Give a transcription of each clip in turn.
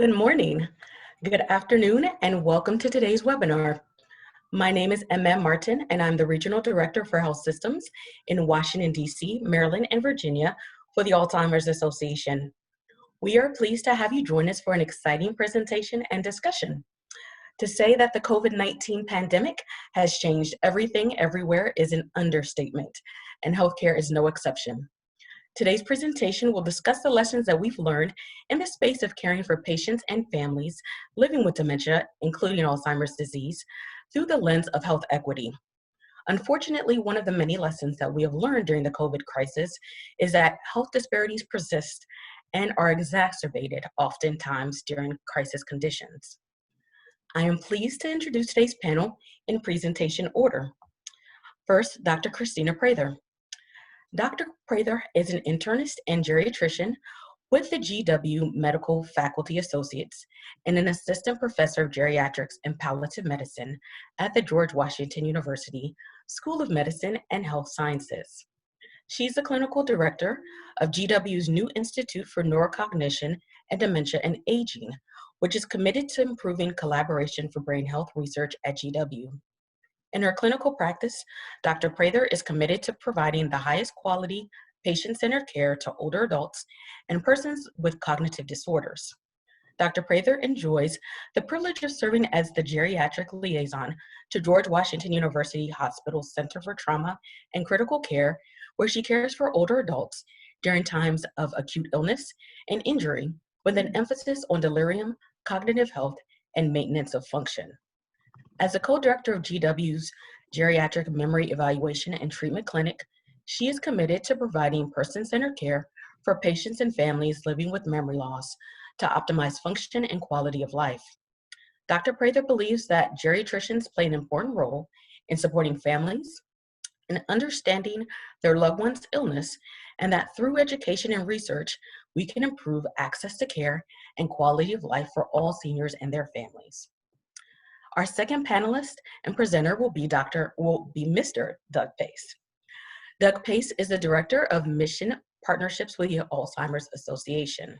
Good morning, good afternoon, and welcome to today's webinar. My name is M.M. Martin, and I'm the Regional Director for Health Systems in Washington, D.C., Maryland, and Virginia for the Alzheimer's Association. We are pleased to have you join us for an exciting presentation and discussion. To say that the COVID-19 pandemic has changed everything everywhere is an understatement, and healthcare is no exception. Today's presentation will discuss the lessons that we've learned in the space of caring for patients and families living with dementia, including Alzheimer's disease, through the lens of health equity. Unfortunately, one of the many lessons that we have learned during the COVID crisis is that health disparities persist and are exacerbated oftentimes during crisis conditions. I am pleased to introduce today's panel in presentation order. First, Dr. Christina Prather. Dr. Prather is an internist and geriatrician with the GW Medical Faculty Associates and an assistant professor of geriatrics and palliative medicine at the George Washington University School of Medicine and Health Sciences. She's the clinical director of GW's new Institute for Neurocognition and Dementia and Aging, which is committed to improving collaboration for brain health research at GW. In her clinical practice, Dr. Prather is committed to providing the highest quality, patient-centered care to older adults and persons with cognitive disorders. Dr. Prather enjoys the privilege of serving as the geriatric liaison to George Washington University Hospital's Center for Trauma and Critical Care, where she cares for older adults during times of acute illness and injury, with an emphasis on delirium, cognitive health, and maintenance of function. As the co-director of GW's Geriatric Memory Evaluation and Treatment Clinic, she is committed to providing person-centered care for patients and families living with memory loss to optimize function and quality of life. Dr. Prather believes that geriatricians play an important role in supporting families and understanding their loved one's illness, and that through education and research, we can improve access to care and quality of life for all seniors and their families. Our second panelist and presenter will be Mr. Doug Pace. Doug Pace is the Director of Mission Partnerships with the Alzheimer's Association.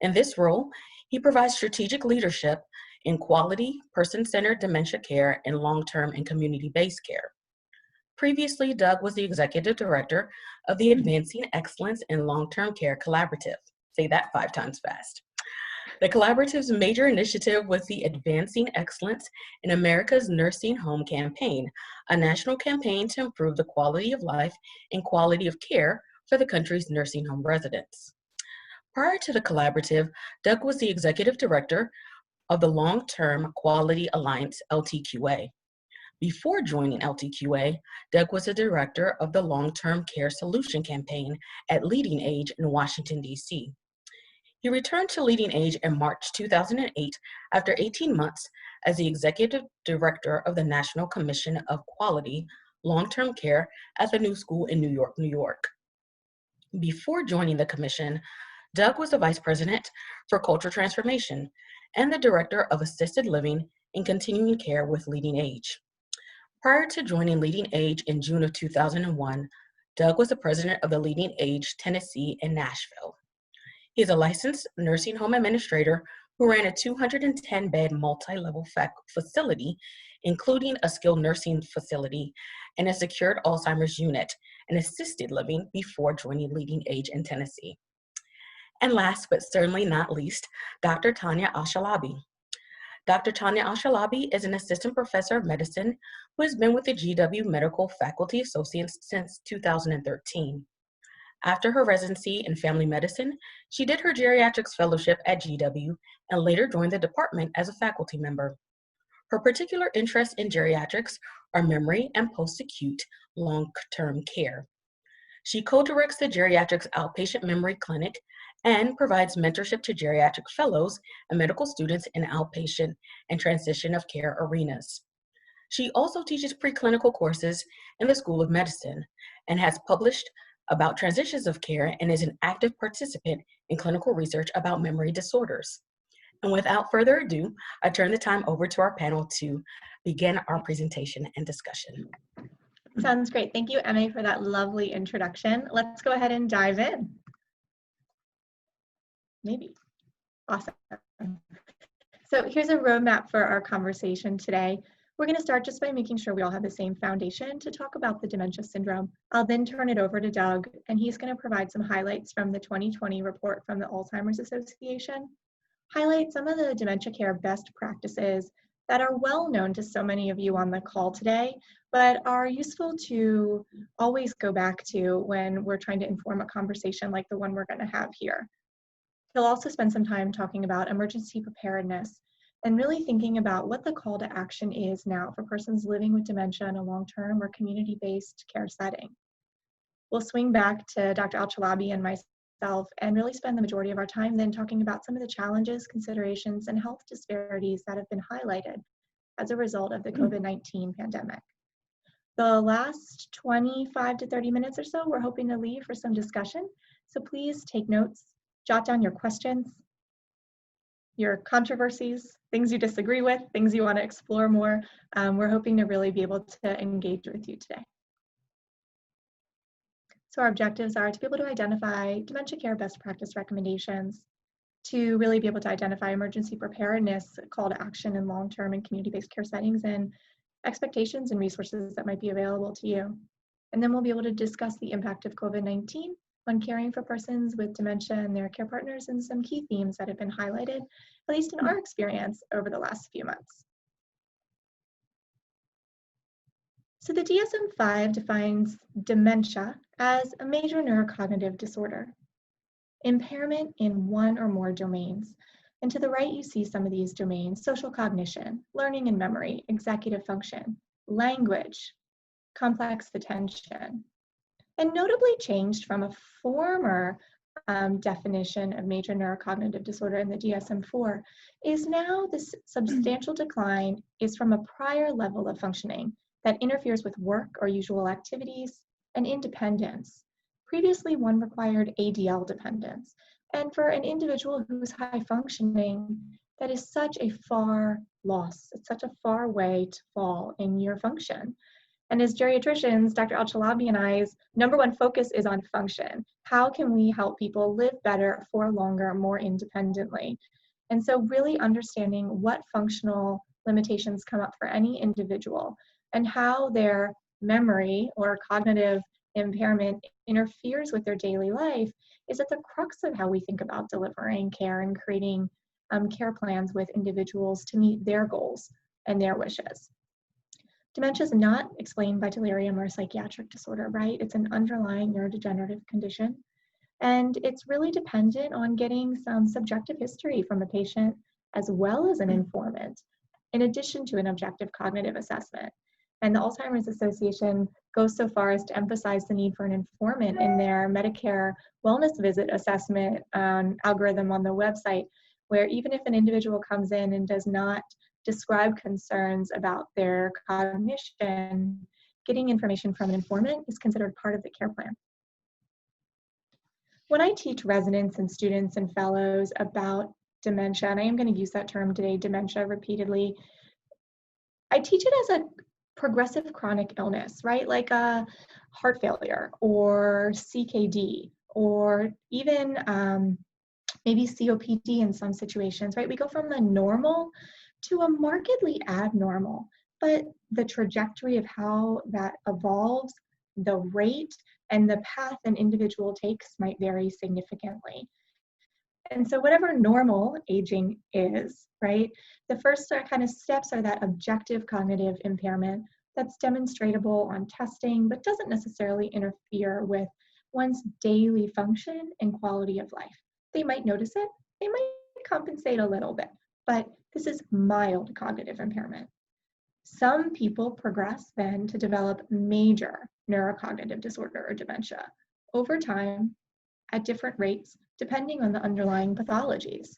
In this role, he provides strategic leadership in quality, person-centered dementia care and long-term and community-based care. Previously, Doug was the Executive Director of the Advancing Excellence in Long-Term Care Collaborative. Say that 5 times fast. The Collaborative's major initiative was the Advancing Excellence in America's Nursing Home campaign, a national campaign to improve the quality of life and quality of care for the country's nursing home residents. Prior to the Collaborative, Doug was the Executive Director of the Long-Term Quality Alliance, LTQA. Before joining LTQA, Doug was the Director of the Long-Term Care Solution Campaign at Leading Age in Washington, D.C. He returned to Leading Age in March 2008 after 18 months as the Executive Director of the National Commission of Quality Long-Term Care at the New School in New York, New York. Before joining the commission, Doug was the Vice President for Cultural Transformation and the Director of Assisted Living and Continuing Care with Leading Age. Prior to joining Leading Age in June of 2001, Doug was the President of the Leading Age Tennessee in Nashville. He is a licensed nursing home administrator who ran a 210-bed multi-level facility, including a skilled nursing facility and a secured Alzheimer's unit and assisted living before joining Leading Age in Tennessee. And last but certainly not least, Dr. Tania Alchalabi. Dr. Tania Alchalabi is an assistant professor of medicine who has been with the GW Medical Faculty Associates since 2013. After her residency in family medicine, she did her geriatrics fellowship at GW and later joined the department as a faculty member. Her particular interests in geriatrics are memory and post-acute long-term care. She co-directs the Geriatrics Outpatient Memory Clinic and provides mentorship to geriatric fellows and medical students in outpatient and transition of care arenas. She also teaches preclinical courses in the School of Medicine and has published about transitions of care and is an active participant in clinical research about memory disorders. And without further ado, I turn the time over to our panel to begin our presentation and discussion. Sounds great. Thank you, Emma, for that lovely introduction. Let's go ahead and dive in. Maybe. Awesome. So here's a roadmap for our conversation today. We're going to start just by making sure we all have the same foundation to talk about the dementia syndrome. I'll then turn it over to Doug, and he's going to provide some highlights from the 2020 report from the Alzheimer's Association, highlight some of the dementia care best practices that are well known to so many of you on the call today, but are useful to always go back to when we're trying to inform a conversation like the one we're going to have here. He'll also spend some time talking about emergency preparedness and really thinking about what the call to action is now for persons living with dementia in a long-term or community-based care setting. We'll swing back to Dr. Alchalabi and myself and really spend the majority of our time then talking about some of the challenges, considerations, and health disparities that have been highlighted as a result of the COVID-19 pandemic. The last 25 to 30 minutes or so, we're hoping to leave for some discussion. So please take notes, jot down your questions, your controversies, things you disagree with, things you want to explore more. We're hoping to really be able to engage with you today. So our objectives are to be able to identify dementia care best practice recommendations, to really be able to identify emergency preparedness, call to action in long-term and community-based care settings, and expectations and resources that might be available to you. And then we'll be able to discuss the impact of COVID-19 on caring for persons with dementia and their care partners, and some key themes that have been highlighted, at least in our experience over the last few months. So the DSM-5 defines dementia as a major neurocognitive disorder, impairment in one or more domains. And to the right, you see some of these domains: social cognition, learning and memory, executive function, language, complex attention. And notably changed from a former definition of major neurocognitive disorder in the DSM-4 is now this substantial decline is from a prior level of functioning that interferes with work or usual activities and independence. Previously, one required ADL dependence. And for an individual who's high functioning, that is such a far loss. It's such a far way to fall in your function. And as geriatricians, Dr. Alchalabi and I's #1 focus is on function. How can we help people live better for longer, more independently? And so really understanding what functional limitations come up for any individual and how their memory or cognitive impairment interferes with their daily life is at the crux of how we think about delivering care and creating care plans with individuals to meet their goals and their wishes. Dementia is not explained by delirium or psychiatric disorder, right? It's an underlying neurodegenerative condition. And it's really dependent on getting some subjective history from a patient as well as an informant, in addition to an objective cognitive assessment. And the Alzheimer's Association goes so far as to emphasize the need for an informant in their Medicare wellness visit assessment algorithm on the website, where even if an individual comes in and does not describe concerns about their cognition, getting information from an informant is considered part of the care plan. When I teach residents and students and fellows about dementia, and I am going to use that term today, dementia, repeatedly, I teach it as a progressive chronic illness, right? Like a heart failure or CKD or even maybe COPD in some situations, right? We go from a normal to a markedly abnormal, but the trajectory of how that evolves, the rate, and the path an individual takes might vary significantly. And so whatever normal aging is, right, the first kind of steps are that objective cognitive impairment that's demonstratable on testing, but doesn't necessarily interfere with one's daily function and quality of life. They might notice it, they might compensate a little bit, but this is mild cognitive impairment. Some people progress then to develop major neurocognitive disorder or dementia over time at different rates, depending on the underlying pathologies.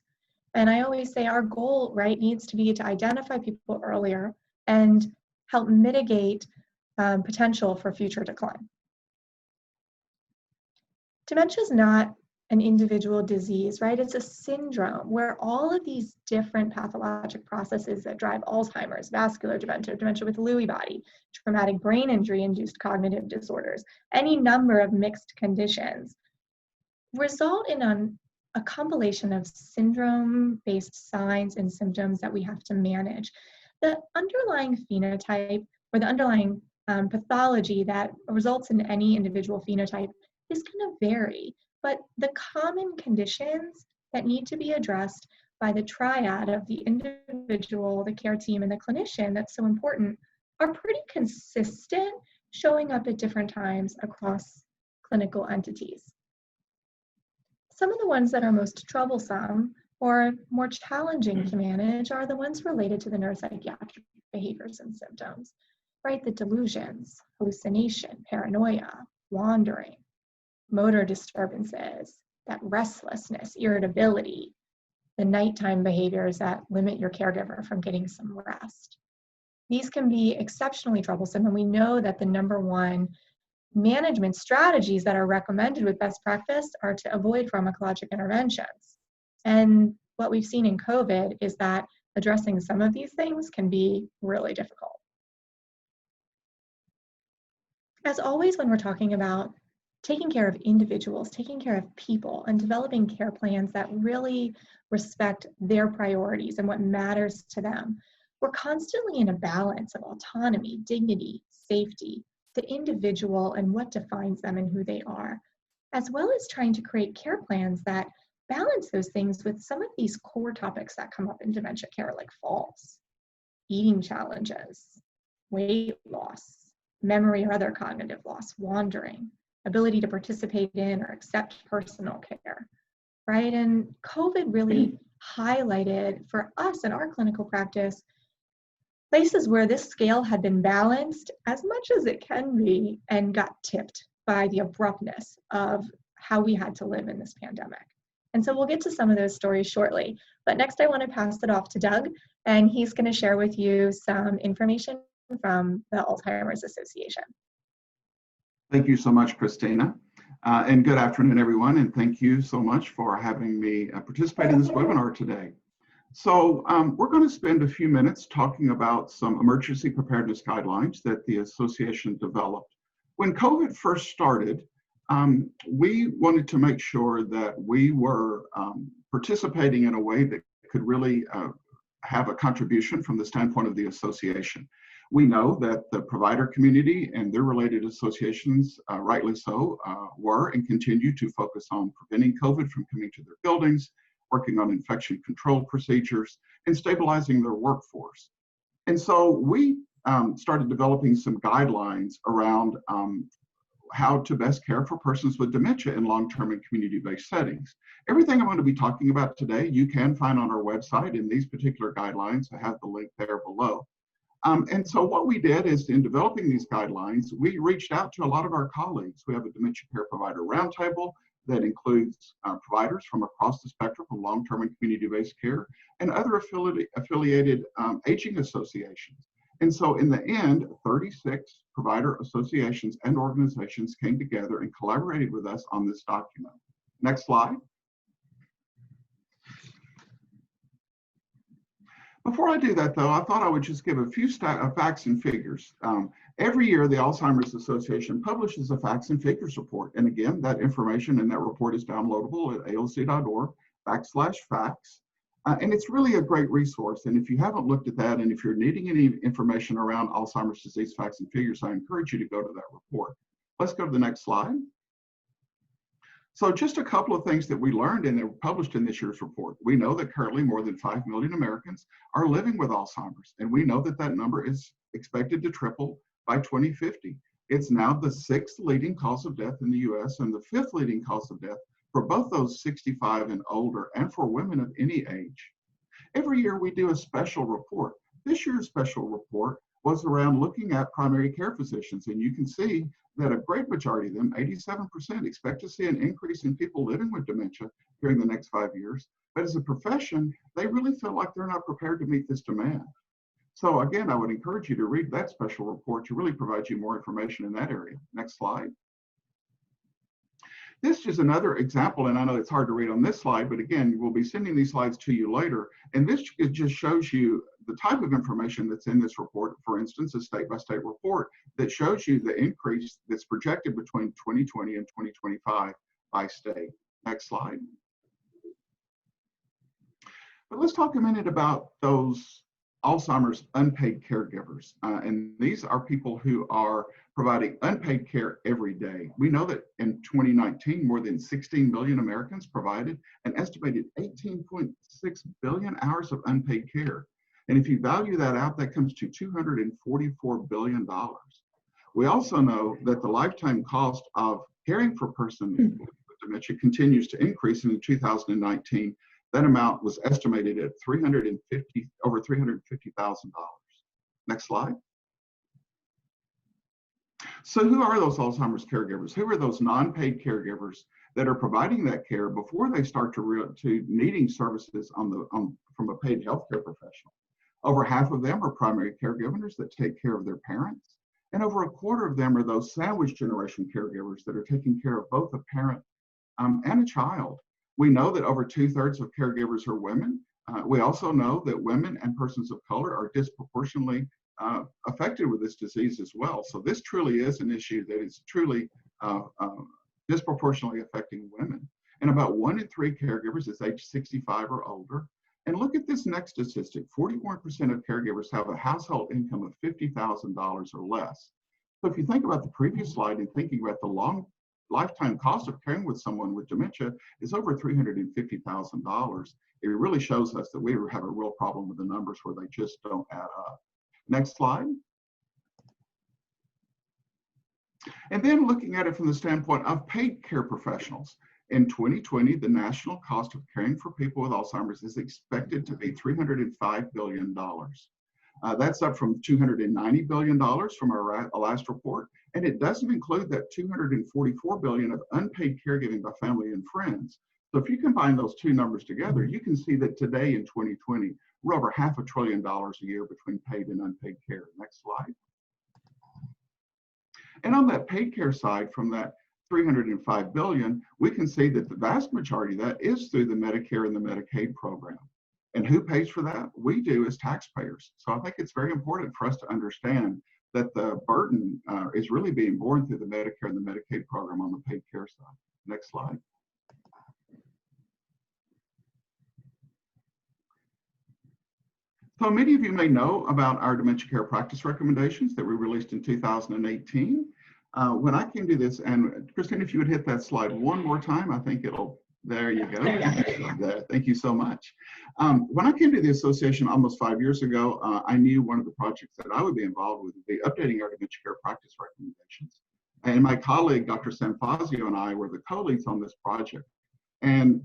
And I always say our goal, right, needs to be to identify people earlier and help mitigate potential for future decline. Dementia is not an individual disease, right? It's a syndrome where all of these different pathologic processes that drive Alzheimer's, vascular dementia, dementia with Lewy body, traumatic brain injury-induced cognitive disorders, any number of mixed conditions result in an a compilation of syndrome-based signs and symptoms that we have to manage. The underlying phenotype or the underlying pathology that results in any individual phenotype is going to vary, but the common conditions that need to be addressed by the triad of the individual, the care team, and the clinician that's so important are pretty consistent, showing up at different times across clinical entities. Some of the ones that are most troublesome or more challenging to manage are the ones related to the neuropsychiatric behaviors and symptoms, right? The delusions, hallucination, paranoia, wandering, motor disturbances, that restlessness, irritability, the nighttime behaviors that limit your caregiver from getting some rest. These can be exceptionally troublesome, and we know that the number one management strategies that are recommended with best practice are to avoid pharmacologic interventions. And what we've seen in COVID is that addressing some of these things can be really difficult. As always, when we're talking about taking care of individuals, taking care of people, and developing care plans that really respect their priorities and what matters to them, we're constantly in a balance of autonomy, dignity, safety, the individual and what defines them and who they are, as well as trying to create care plans that balance those things with some of these core topics that come up in dementia care, like falls, eating challenges, weight loss, memory or other cognitive loss, wandering, ability to participate in or accept personal care, right? And COVID really highlighted for us in our clinical practice places where this scale had been balanced as much as it can be and got tipped by the abruptness of how we had to live in this pandemic. And so we'll get to some of those stories shortly. But next I want to pass it off to Doug, and he's going to share with you some information from the Alzheimer's Association. Thank you so much, Christina. And good afternoon, everyone. And thank you so much for having me participate in this webinar today. So we're going to spend a few minutes talking about some emergency preparedness guidelines that the association developed. When COVID first started, we wanted to make sure that we were participating in a way that could really have a contribution from the standpoint of the association. We know that the provider community and their related associations, rightly so, were and continue to focus on preventing COVID from coming to their buildings, working on infection control procedures, and stabilizing their workforce. And so we started developing some guidelines around how to best care for persons with dementia in long-term and community-based settings. Everything I'm going to be talking about today, you can find on our website, and these particular guidelines, I have the link there below. And so what we did is, in developing these guidelines, we reached out to a lot of our colleagues. We have a Dementia Care Provider Roundtable that includes providers from across the spectrum of long-term and community-based care and other affiliated aging associations. And so in the end, 36 provider associations and organizations came together and collaborated with us on this document. Next slide. Before I do that, though, I thought I would just give a few facts and figures. Every year, the Alzheimer's Association publishes a facts and figures report. And again, that information in that report is downloadable at alc.org/facts. And it's really a great resource. And if you haven't looked at that, and if you're needing any information around Alzheimer's disease facts and figures, I encourage you to go to that report. Let's go to the next slide. So just a couple of things that we learned and that were published in this year's report. We know that currently more than 5 million Americans are living with Alzheimer's, and we know that that number is expected to triple by 2050. It's now the 6th leading cause of death in the US and the 5th leading cause of death for both those 65 and older and for women of any age. Every year we do a special report. This year's special report was around looking at primary care physicians, and you can see that a great majority of them, 87%, expect to see an increase in people living with dementia during the next 5 years. But as a profession, they really feel like they're not prepared to meet this demand. So again, I would encourage you to read that special report to really provide you more information in that area. Next slide. This is another example, and I know it's hard to read on this slide, but again, we'll be sending these slides to you later. And this it just shows you the type of information that's in this report. For instance, a state-by-state report that shows you the increase that's projected between 2020 and 2025 by state. Next slide. But let's talk a minute about those Alzheimer's unpaid caregivers. And these are people who are providing unpaid care every day. We know that in 2019, more than 16 million Americans provided an estimated 18.6 billion hours of unpaid care. And if you value that out, that comes to $244 billion. We also know that the lifetime cost of caring for a person with dementia continues to increase. In 2019, that amount was estimated at over $350,000. Next slide. So who are those Alzheimer's caregivers? Who are those non-paid caregivers that are providing that care before they start to needing services from a paid healthcare professional? Over half of them are primary caregivers that take care of their parents. And over a quarter of them are those sandwich generation caregivers that are taking care of both a parent and a child. We know that over 2/3 of caregivers are women. We also know that women and persons of color are disproportionately affected with this disease as well. So this truly is an issue that is truly disproportionately affecting women. And about 1 in 3 caregivers is age 65 or older. And look at this next statistic. 41% of caregivers have a household income of $50,000 or less. So if you think about the previous slide and thinking about the long lifetime cost of caring with someone with dementia is over $350,000. It really shows us that we have a real problem with the numbers where they just don't add up. Next slide. And then looking at it from the standpoint of paid care professionals. In 2020, the national cost of caring for people with Alzheimer's is expected to be $305 billion. That's up from $290 billion from our last report. And it doesn't include that $244 billion of unpaid caregiving by family and friends. So if you combine those two numbers together, you can see that today in 2020, we're over $500 billion a year between paid and unpaid care. Next slide. And on that paid care side, from that $305 billion, we can see that the vast majority of that is through the Medicare and the Medicaid program. And who pays for that? We do as taxpayers. So I think it's very important for us to understand that the burden is really being borne through the Medicare and the Medicaid program on the paid care side. Next slide. So many of you may know about our dementia care practice recommendations that we released in 2018. When I came to this, and Christina, if you would hit that slide one more time, I think it'll, there you go. Thank you so much. When I came to the association almost 5 years ago, I knew one of the projects that I would be involved with would be updating our dementia care practice recommendations. And my colleague, Dr. Sanfazio, and I were the co-leads on this project. And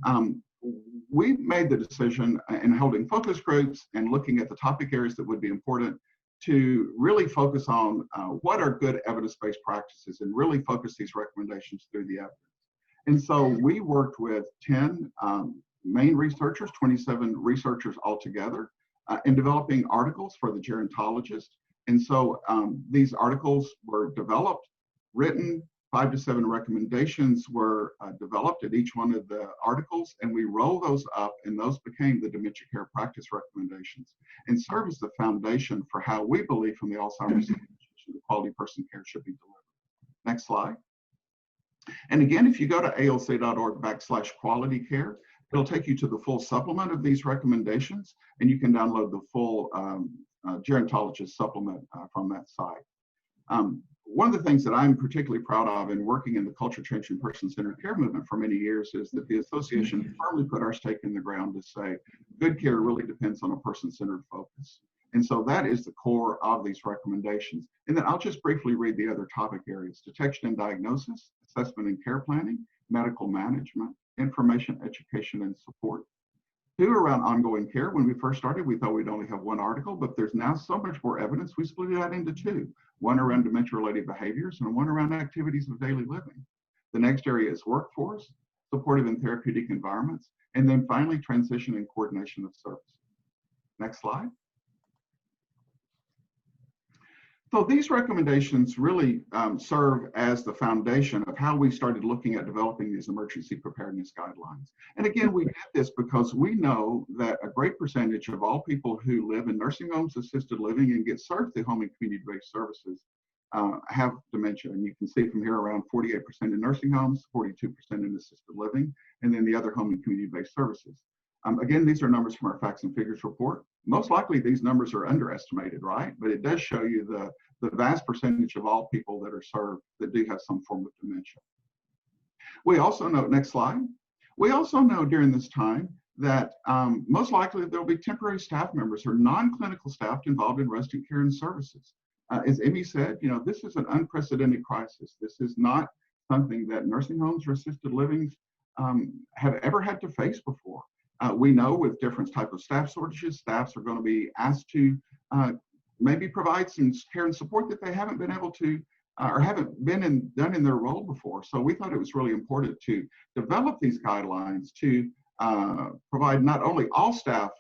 we made the decision in holding focus groups and looking at the topic areas that would be important to really focus on what are good evidence-based practices and really focus these recommendations through the evidence. And so we worked with 10 main researchers, 27 researchers altogether, in developing articles for the gerontologist. And so these articles were developed, written, 5 to 7 recommendations were developed at each one of the articles, and we roll those up, and those became the dementia care practice recommendations and serve as the foundation for how we believe from the Alzheimer's Association the quality person care should be delivered. Next slide. And again, if you go to alc.org/quality care, it'll take you to the full supplement of these recommendations, and you can download the full gerontologist supplement from that site. One of the things that I'm particularly proud of in working in the culture change and person-centered care movement for many years is that the association firmly put our stake in the ground to say good care really depends on a person-centered focus. And so that is the core of these recommendations. And then I'll just briefly read the other topic areas: detection and diagnosis, assessment and care planning, medical management, information, education, and support. 2 around ongoing care. When we first started, we thought we'd only have 1 article, but there's now so much more evidence, we split it out into 2. 1 around dementia-related behaviors and 1 around activities of daily living. The next area is workforce, supportive and therapeutic environments, and then finally transition and coordination of services. Next slide. So these recommendations really serve as the foundation of how we started looking at developing these emergency preparedness guidelines. And again, we did this because we know that a great percentage of all people who live in nursing homes, assisted living, and get served through home and community-based services have dementia. And you can see from here around 48% in nursing homes, 42% in assisted living, and then the other home and community-based services. Again, these are numbers from our facts and figures report. Most likely these numbers are underestimated, right? But it does show you the vast percentage of all people that are served that do have some form of dementia. We also know, next slide, we also know during this time that most likely there will be temporary staff members or non-clinical staff involved in resident care and services. As Emmy said, you know, this is an unprecedented crisis. This is not something that nursing homes or assisted livings have ever had to face before. We know with different types of staff shortages, staffs are going to be asked to maybe provide some care and support that they haven't been able to or haven't been done in their role before. So we thought it was really important to develop these guidelines to provide not only all staff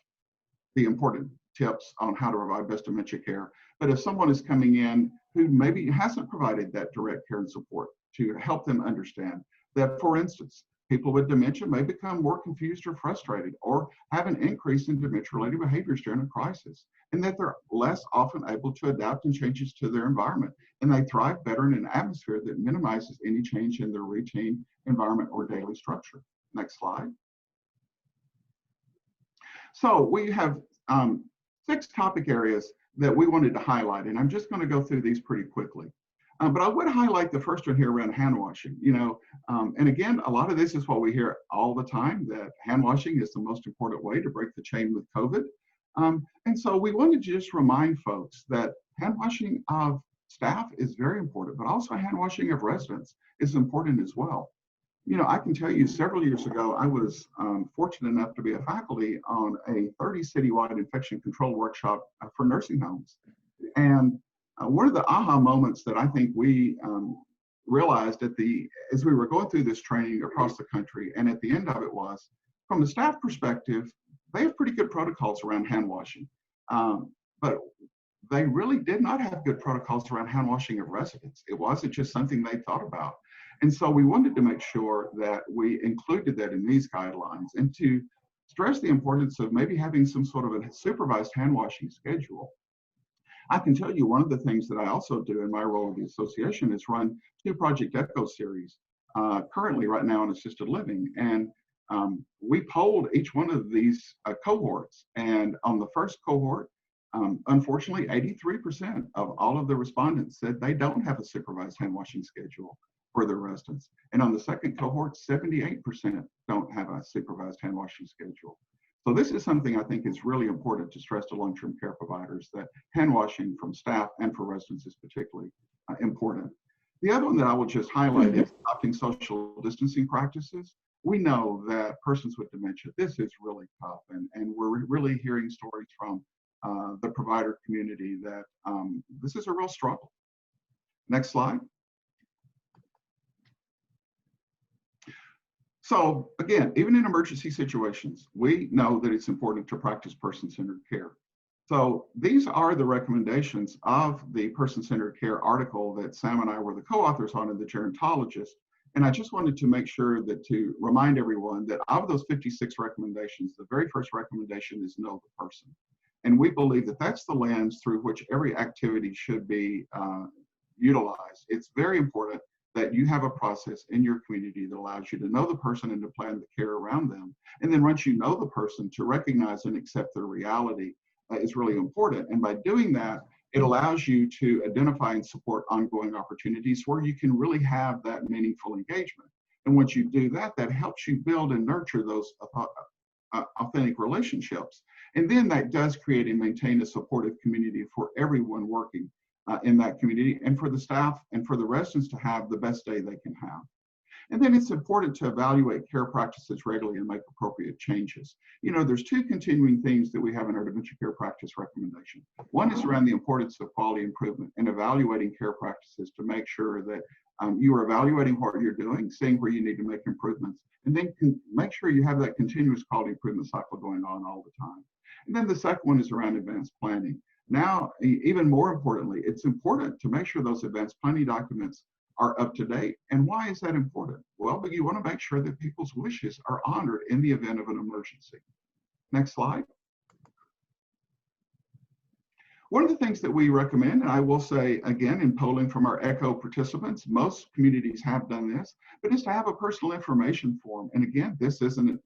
the important tips on how to provide best dementia care, but if someone is coming in who maybe hasn't provided that direct care and support, to help them understand that, for instance, people with dementia may become more confused or frustrated or have an increase in dementia-related behaviors during a crisis, and that they're less often able to adapt and changes to their environment, and they thrive better in an atmosphere that minimizes any change in their routine, environment, or daily structure. Next slide. So we have 6 topic areas that we wanted to highlight, and I'm just going to go through these pretty quickly. But I would highlight the first one here around hand washing. You know, and again, a lot of this is what we hear all the time, that hand washing is the most important way to break the chain with COVID. And so we wanted to just remind folks that hand washing of staff is very important, but also hand washing of residents is important as well. You know, I can tell you several years ago, I was fortunate enough to be a faculty on a 30 citywide infection control workshop for nursing homes. And one of the aha moments that I think we realized as we were going through this training across the country, and at the end of it was, from the staff perspective, they have pretty good protocols around hand washing. But they really did not have good protocols around hand washing of residents. It wasn't just something they thought about. And so we wanted to make sure that we included that in these guidelines and to stress the importance of maybe having some sort of a supervised hand washing schedule. I can tell you one of the things that I also do in my role with the association is run 2 Project ECHO series currently right now in assisted living. And we polled each one of these cohorts. And on the first cohort, unfortunately, 83% of all of the respondents said they don't have a supervised hand washing schedule for their residents. And on the second cohort, 78% don't have a supervised hand washing schedule. So this is something I think is really important to stress to long-term care providers, that hand washing from staff and for residents is particularly important. The other one that I will just highlight is adopting social distancing practices. We know that persons with dementia, this is really tough, and we're really hearing stories from the provider community that this is a real struggle. Next slide. So again, even in emergency situations, we know that it's important to practice person-centered care. So these are the recommendations of the person-centered care article that Sam and I were the co-authors on in the Gerontologist. And I just wanted to make sure that to remind everyone that of those 56 recommendations, the very first recommendation is know the person. And we believe that that's the lens through which every activity should be utilized. It's very important that you have a process in your community that allows you to know the person and to plan the care around them. And then once you know the person, to recognize and accept their reality is really important. And by doing that, it allows you to identify and support ongoing opportunities where you can really have that meaningful engagement. And once you do that, that helps you build and nurture those authentic relationships. And then that does create and maintain a supportive community for everyone working in that community, and for the staff and for the residents to have the best day they can have. And then it's important to evaluate care practices regularly and make appropriate changes. You know, there's 2 continuing themes that we have in our dementia care practice recommendation. One is around the importance of quality improvement and evaluating care practices to make sure that you are evaluating what you're doing, seeing where you need to make improvements, and then make sure you have that continuous quality improvement cycle going on all the time. And then the second one is around advanced planning. Now, even more importantly, it's important to make sure those advanced planning documents are up to date. And why is that important? Well, but you want to make sure that people's wishes are honored in the event of an emergency. Next slide. One of the things that we recommend, and I will say again in polling from our ECHO participants, most communities have done this, but is to have a personal information form. And again, this isn't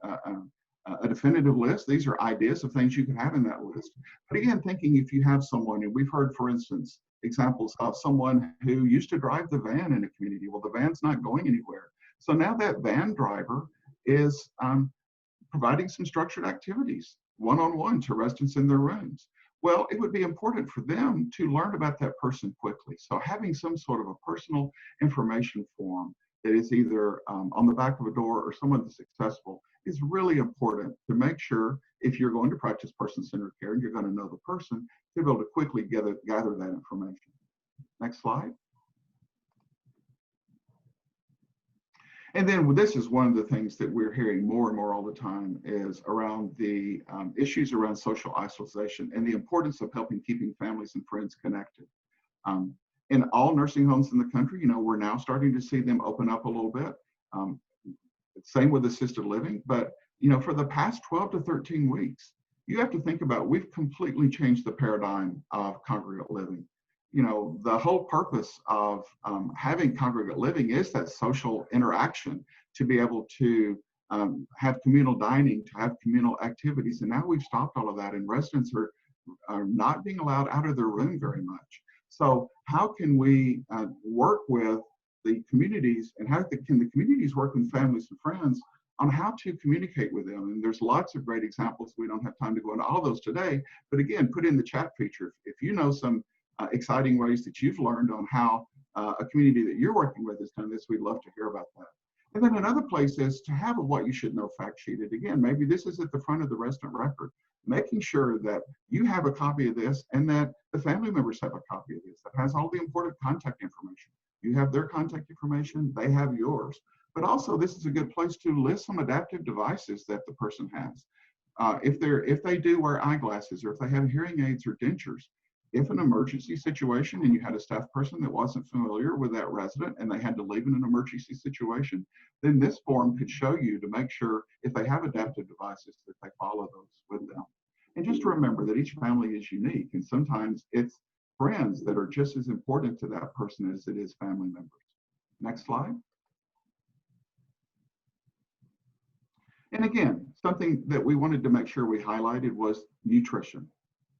a definitive list. These are ideas of things you can have in that list. But again, thinking if you have someone, and we've heard, for instance, examples of someone who used to drive the van in a community. Well, the van's not going anywhere. So now that van driver is providing some structured activities one-on-one to residents in their rooms. Well, it would be important for them to learn about that person quickly. So having some sort of a personal information form that is either on the back of a door or someone that's accessible is really important to make sure if you're going to practice person-centered care and you're going to know the person, to be able to quickly gather that information. Next slide. And then this is one of the things that we're hearing more and more all the time is around the issues around social isolation and the importance of keeping families and friends connected. In all nursing homes in the country, we're now starting to see them open up a little bit. Same with assisted living, but for the past 12 to 13 weeks, you have to think about, we've completely changed the paradigm of congregate living. The whole purpose of having congregate living is that social interaction, to be able to have communal dining, to have communal activities. And now we've stopped all of that, and residents are not being allowed out of their room very much. So how can we work with the communities, and how can the communities work with families and friends on how to communicate with them? And there's lots of great examples. We don't have time to go into all those today, but again, put in the chat feature if you know some exciting ways that you've learned on how a community that you're working with has done this. We'd love to hear about that. And then another place is to have a what you should know fact sheet. And again, maybe this is at the front of the resident record, making sure that you have a copy of this and that the family members have a copy of this that has all the important contact information. You have their contact information, they have yours. But also, this is a good place to list some adaptive devices that the person has. If they do wear eyeglasses, or if they have hearing aids or dentures, if an emergency situation and you had a staff person that wasn't familiar with that resident and they had to leave in an emergency situation, then this form could show you to make sure if they have adaptive devices that they follow those with them. And just to remember that each family is unique, and sometimes it's friends that are just as important to that person as it is family members. Next slide. And again, something that we wanted to make sure we highlighted was nutrition.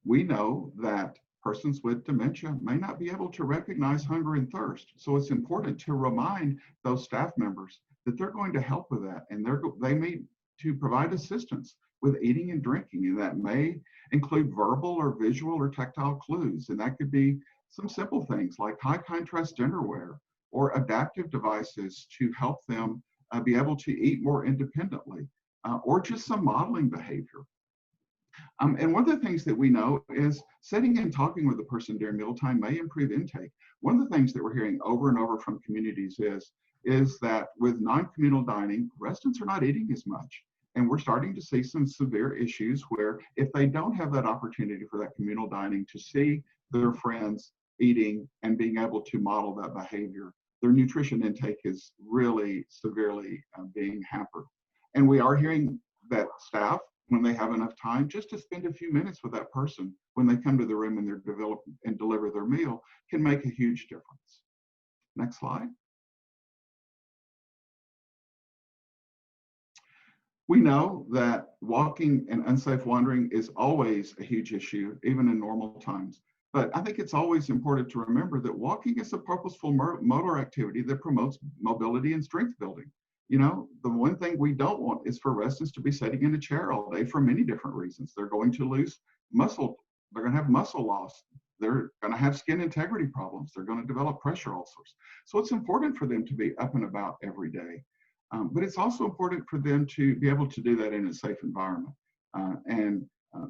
We know that persons with dementia may not be able to recognize hunger and thirst. So it's important to remind those staff members that they're going to help with that, and they may to provide assistance with eating and drinking, and that may include verbal or visual or tactile clues. And that could be some simple things like high contrast dinnerware or adaptive devices to help them be able to eat more independently, or just some modeling behavior. And one of the things that we know is sitting and talking with the person during mealtime may improve intake. One of the things that we're hearing over and over from communities is that with non-communal dining, residents are not eating as much. And we're starting to see some severe issues where if they don't have that opportunity for that communal dining to see their friends eating and being able to model that behavior, their nutrition intake is really severely being hampered. And we are hearing that staff, when they have enough time, just to spend a few minutes with that person when they come to the room and they're developing and deliver their meal, can make a huge difference. Next slide. We know that walking and unsafe wandering is always a huge issue, even in normal times. But I think it's always important to remember that walking is a purposeful motor activity that promotes mobility and strength building. The one thing we don't want is for residents to be sitting in a chair all day for many different reasons. They're going to lose muscle. They're going to have muscle loss. They're going to have skin integrity problems. They're going to develop pressure ulcers. So it's important for them to be up and about every day. But it's also important for them to be able to do that in a safe environment.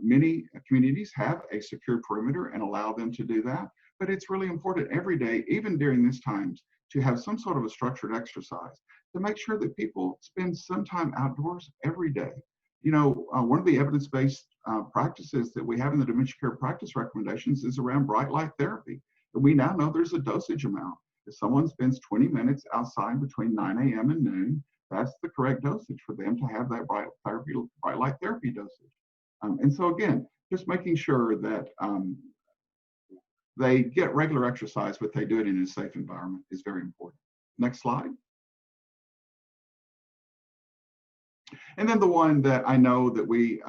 Many communities have a secure perimeter and allow them to do that. But it's really important every day, even during these times, to have some sort of a structured exercise to make sure that people spend some time outdoors every day. One of the evidence-based practices that we have in the dementia care practice recommendations is around bright light therapy. And we now know there's a dosage amount. If someone spends 20 minutes outside between 9 a.m. and noon, that's the correct dosage for them to have that bright light therapy dosage. And so again, just making sure that they get regular exercise, but they do it in a safe environment is very important. Next slide. And then the one that I know that we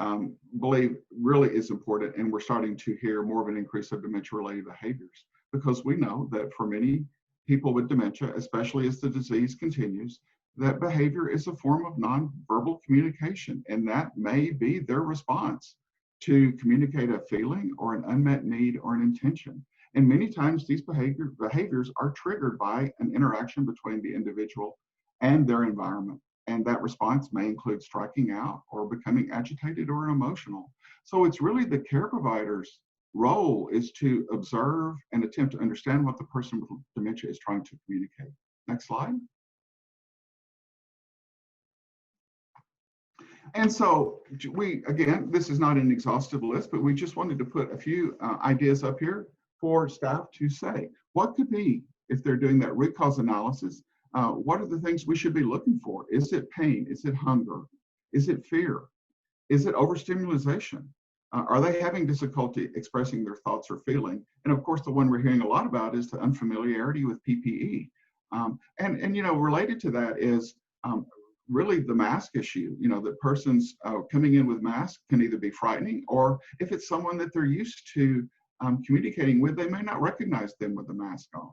believe really is important, and we're starting to hear more of an increase of dementia-related behaviors, because we know that for many people with dementia, especially as the disease continues, that behavior is a form of nonverbal communication, and that may be their response to communicate a feeling or an unmet need or an intention. And many times these behaviors are triggered by an interaction between the individual and their environment. And that response may include striking out or becoming agitated or emotional. So it's really the care provider's role is to observe and attempt to understand what the person with dementia is trying to communicate. Next slide. And so again, this is not an exhaustive list, but we just wanted to put a few ideas up here for staff to say. What could be, if they're doing that root cause analysis, what are the things we should be looking for? Is it pain? Is it hunger? Is it fear? Is it overstimulation? Are they having difficulty expressing their thoughts or feeling? And of course, the one we're hearing a lot about is the unfamiliarity with PPE. And you know, related to that is really the mask issue. You know, that persons coming in with masks can either be frightening, or if it's someone that they're used to communicating with, they may not recognize them with the mask on.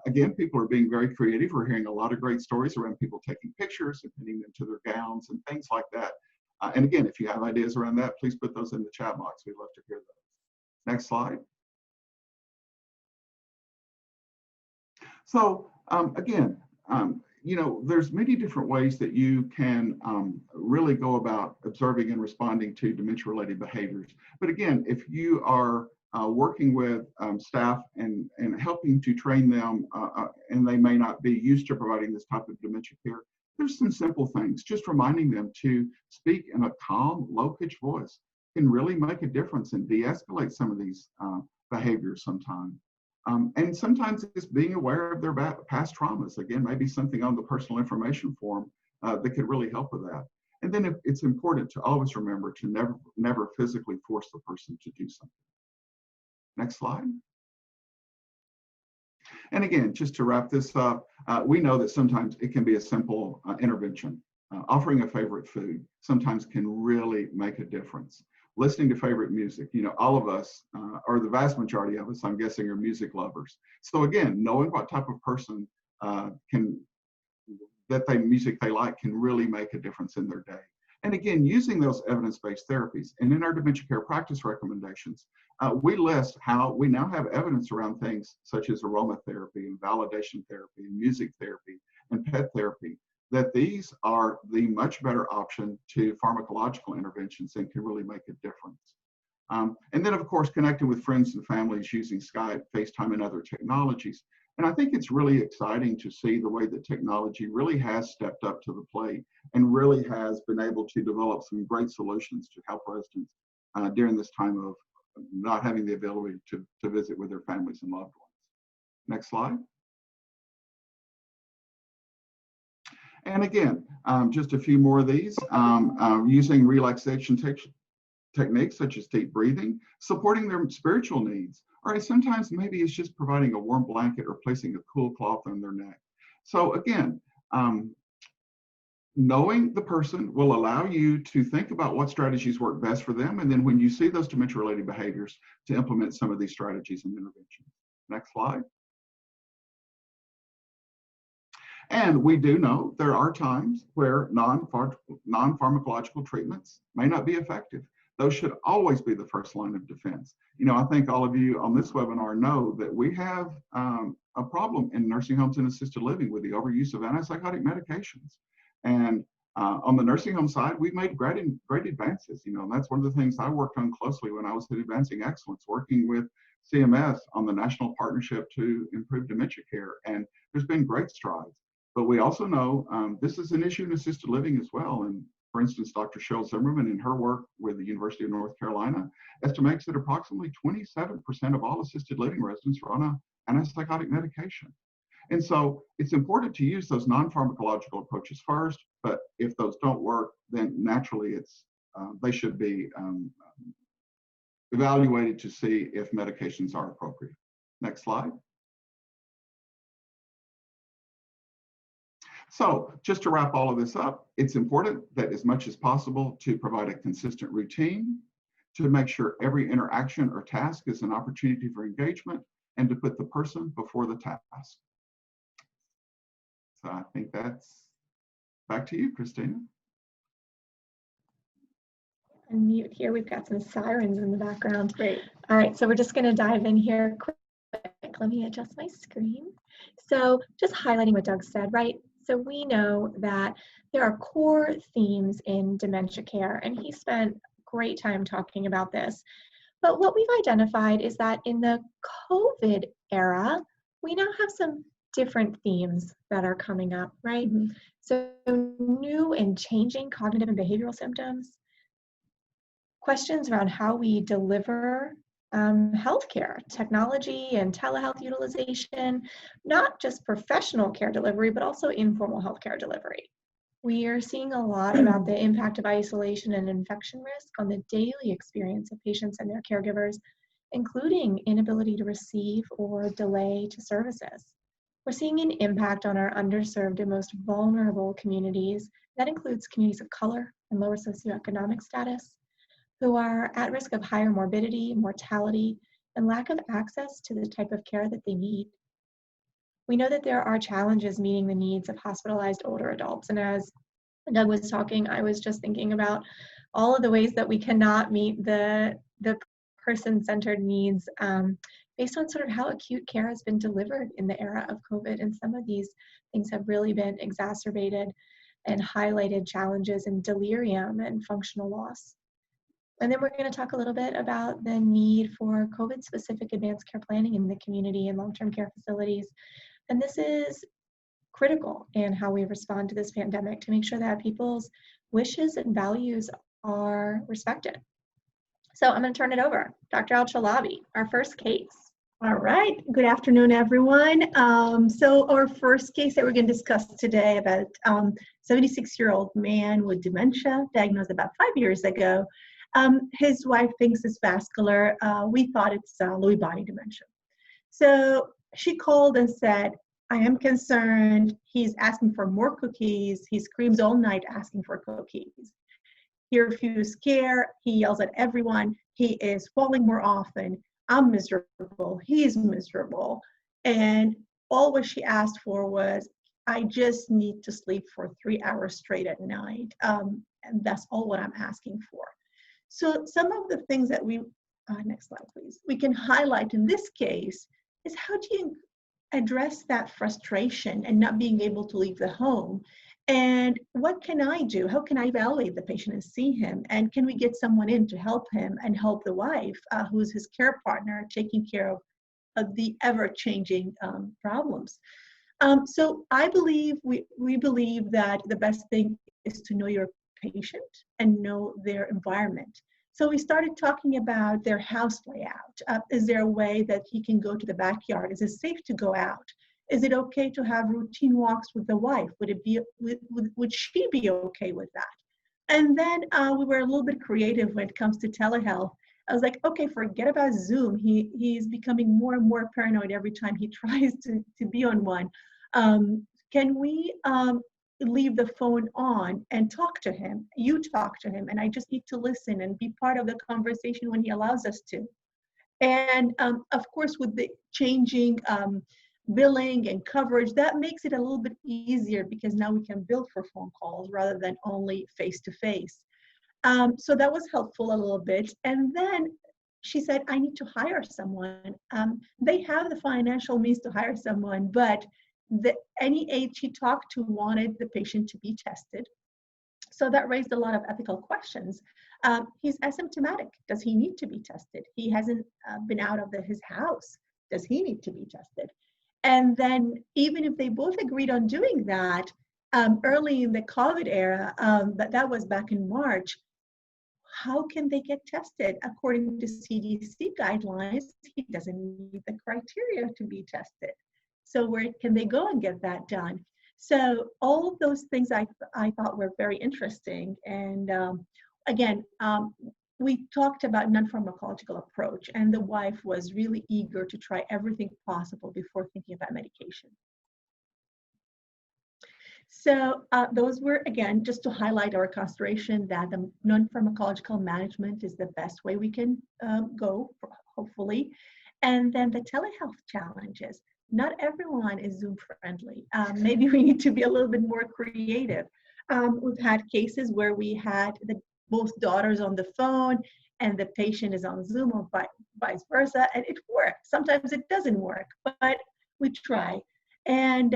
Again, people are being very creative. We're hearing a lot of great stories around people taking pictures and pinning them to their gowns and things like that. And again, if you have ideas around that, please put those in the chat box. We'd love to hear those. Next slide. So again, you know, there's many different ways that you can really go about observing and responding to dementia-related behaviors. But again, if you are working with staff and helping to train them, and they may not be used to providing this type of dementia care, there's some simple things. Just reminding them to speak in a calm, low-pitched voice can really make a difference and de-escalate some of these behaviors sometimes. And sometimes it's being aware of their past traumas. Again, maybe something on the personal information form that could really help with that. And then it's important to always remember to never physically force the person to do something. Next slide. And again, just to wrap this up, we know that sometimes it can be a simple intervention. Offering a favorite food sometimes can really make a difference. Listening to favorite music, you know, all of us, or the vast majority of us, I'm guessing, are music lovers. So again, knowing what type of person music they like can really make a difference in their day. And again, using those evidence-based therapies, and in our dementia care practice recommendations, we list how we now have evidence around things such as aromatherapy and validation therapy and music therapy and pet therapy, that these are the much better option to pharmacological interventions and can really make a difference. And then, of course, connecting with friends and families using Skype, FaceTime, and other technologies. And I think it's really exciting to see the way that technology really has stepped up to the plate and really has been able to develop some great solutions to help residents during this time of not having the ability to visit with their families and loved ones. Next slide. And again, just a few more of these, using relaxation techniques such as deep breathing, supporting their spiritual needs. All right, sometimes maybe it's just providing a warm blanket or placing a cool cloth on their neck. So again, knowing the person will allow you to think about what strategies work best for them. And then when you see those dementia-related behaviors, to implement some of these strategies and interventions. Next slide. And we do know there are times where non-pharmacological treatments may not be effective. Those should always be the first line of defense. You know, I think all of you on this webinar know that we have a problem in nursing homes and assisted living with the overuse of antipsychotic medications. And on the nursing home side, we've made great advances. You know, and that's one of the things I worked on closely when I was at Advancing Excellence, working with CMS on the National Partnership to Improve Dementia Care. And there's been great strides. But we also know this is an issue in assisted living as well. And for instance, Dr. Cheryl Zimmerman, in her work with the University of North Carolina, estimates that approximately 27% of all assisted living residents are on an antipsychotic medication. And so it's important to use those non-pharmacological approaches first, but if those don't work, then naturally they should be evaluated to see if medications are appropriate. Next slide. So just to wrap all of this up, it's important that as much as possible to provide a consistent routine, to make sure every interaction or task is an opportunity for engagement, and to put the person before the task. So I think that's back to you, Christina. Unmute here. We've got some sirens in the background. Great. All right, so we're just going to dive in here quick. Let me adjust my screen. So just highlighting what Doug said, right? So we know that there are core themes in dementia care, and he spent great time talking about this. But what we've identified is that in the COVID era, we now have some different themes that are coming up, right? Mm-hmm. So new and changing cognitive and behavioral symptoms, questions around how we deliver healthcare, technology and telehealth utilization, not just professional care delivery, but also informal healthcare delivery. We are seeing a lot about the impact of isolation and infection risk on the daily experience of patients and their caregivers, including inability to receive or delay to services. We're seeing an impact on our underserved and most vulnerable communities. That includes communities of color and lower socioeconomic status, who are at risk of higher morbidity, mortality, and lack of access to the type of care that they need. We know that there are challenges meeting the needs of hospitalized older adults. And as Doug was talking, I was just thinking about all of the ways that we cannot meet the person-centered needs based on sort of how acute care has been delivered in the era of COVID. And some of these things have really been exacerbated and highlighted challenges in delirium and functional loss. And then we're going to talk a little bit about the need for COVID-specific advanced care planning in the community and long-term care facilities. And this is critical in how we respond to this pandemic to make sure that people's wishes and values are respected. So I'm going to turn it over. Dr. Alchalabi, our first case. All right. Good afternoon, everyone. So our first case that we're going to discuss today about 76-year-old man with dementia, diagnosed about 5 years ago. His wife thinks it's vascular. We thought it's Lewy body dementia. So she called and said, I am concerned. He's asking for more cookies. He screams all night asking for cookies. He refuses care. He yells at everyone. He is falling more often. I'm miserable. He's miserable. And all what she asked for was, I just need to sleep for 3 hours straight at night. And that's all what I'm asking for. So some of the things that we, next slide please, we can highlight in this case is how do you address that frustration and not being able to leave the home? And what can I do? How can I evaluate the patient and see him? And can we get someone in to help him and help the wife, who's his care partner, taking care of the ever-changing problems? So I believe, we believe that the best thing is to know your patient and know their environment. So we started talking about their house layout. Is there a way that he can go to the backyard? Is it safe to go out? Is it okay to have routine walks with the wife? Would she be okay with that? And then we were a little bit creative when it comes to telehealth. I was like, okay, forget about Zoom. He's becoming more and more paranoid every time he tries to be on one. Can we leave the phone on and talk to him? You talk to him, and I just need to listen and be part of the conversation when he allows us to. And of course, with the changing billing and coverage, that makes it a little bit easier because now we can bill for phone calls rather than only face-to-face. So that was helpful a little bit. And then she said, I need to hire someone. They have the financial means to hire someone, but any aide she talked to wanted the patient to be tested. So that raised a lot of ethical questions. He's asymptomatic. Does he need to be tested? He hasn't been out of his house. Does he need to be tested? And then even if they both agreed on doing that, early in the COVID era, but that was back in March, how can they get tested? According to CDC guidelines, he doesn't meet the criteria to be tested. So where can they go and get that done? So all of those things I thought were very interesting. And again, we talked about non-pharmacological approach, and the wife was really eager to try everything possible before thinking about medication. So those were, again, just to highlight our consideration that the non-pharmacological management is the best way we can go, hopefully. And then the telehealth challenges. Not everyone is Zoom friendly. Maybe we need to be a little bit more creative. We've had cases where we had both daughters on the phone and the patient is on Zoom or vice versa, and it works. Sometimes it doesn't work, but we try. And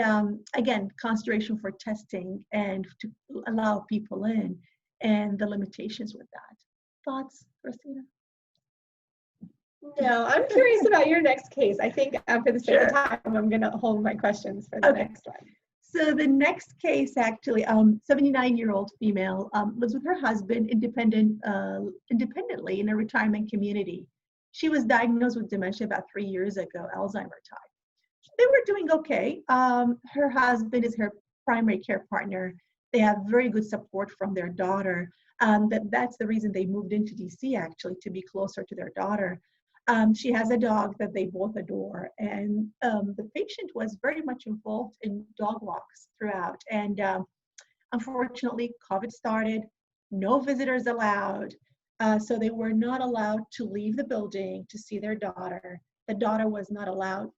again, consideration for testing and to allow people in and the limitations with that. Thoughts, Christina? No, I'm curious about your next case. I think for the sake of time, I'm going to hold my questions for the next one. So the next case, actually, 79-year-old female lives with her husband independently in a retirement community. She was diagnosed with dementia about 3 years ago, Alzheimer type. They were doing okay. Her husband is her primary care partner. They have very good support from their daughter. That's the reason they moved into DC, actually, to be closer to their daughter. She has a dog that they both adore, and the patient was very much involved in dog walks throughout. And unfortunately, COVID started, no visitors allowed, so they were not allowed to leave the building to see their daughter. The daughter was not allowed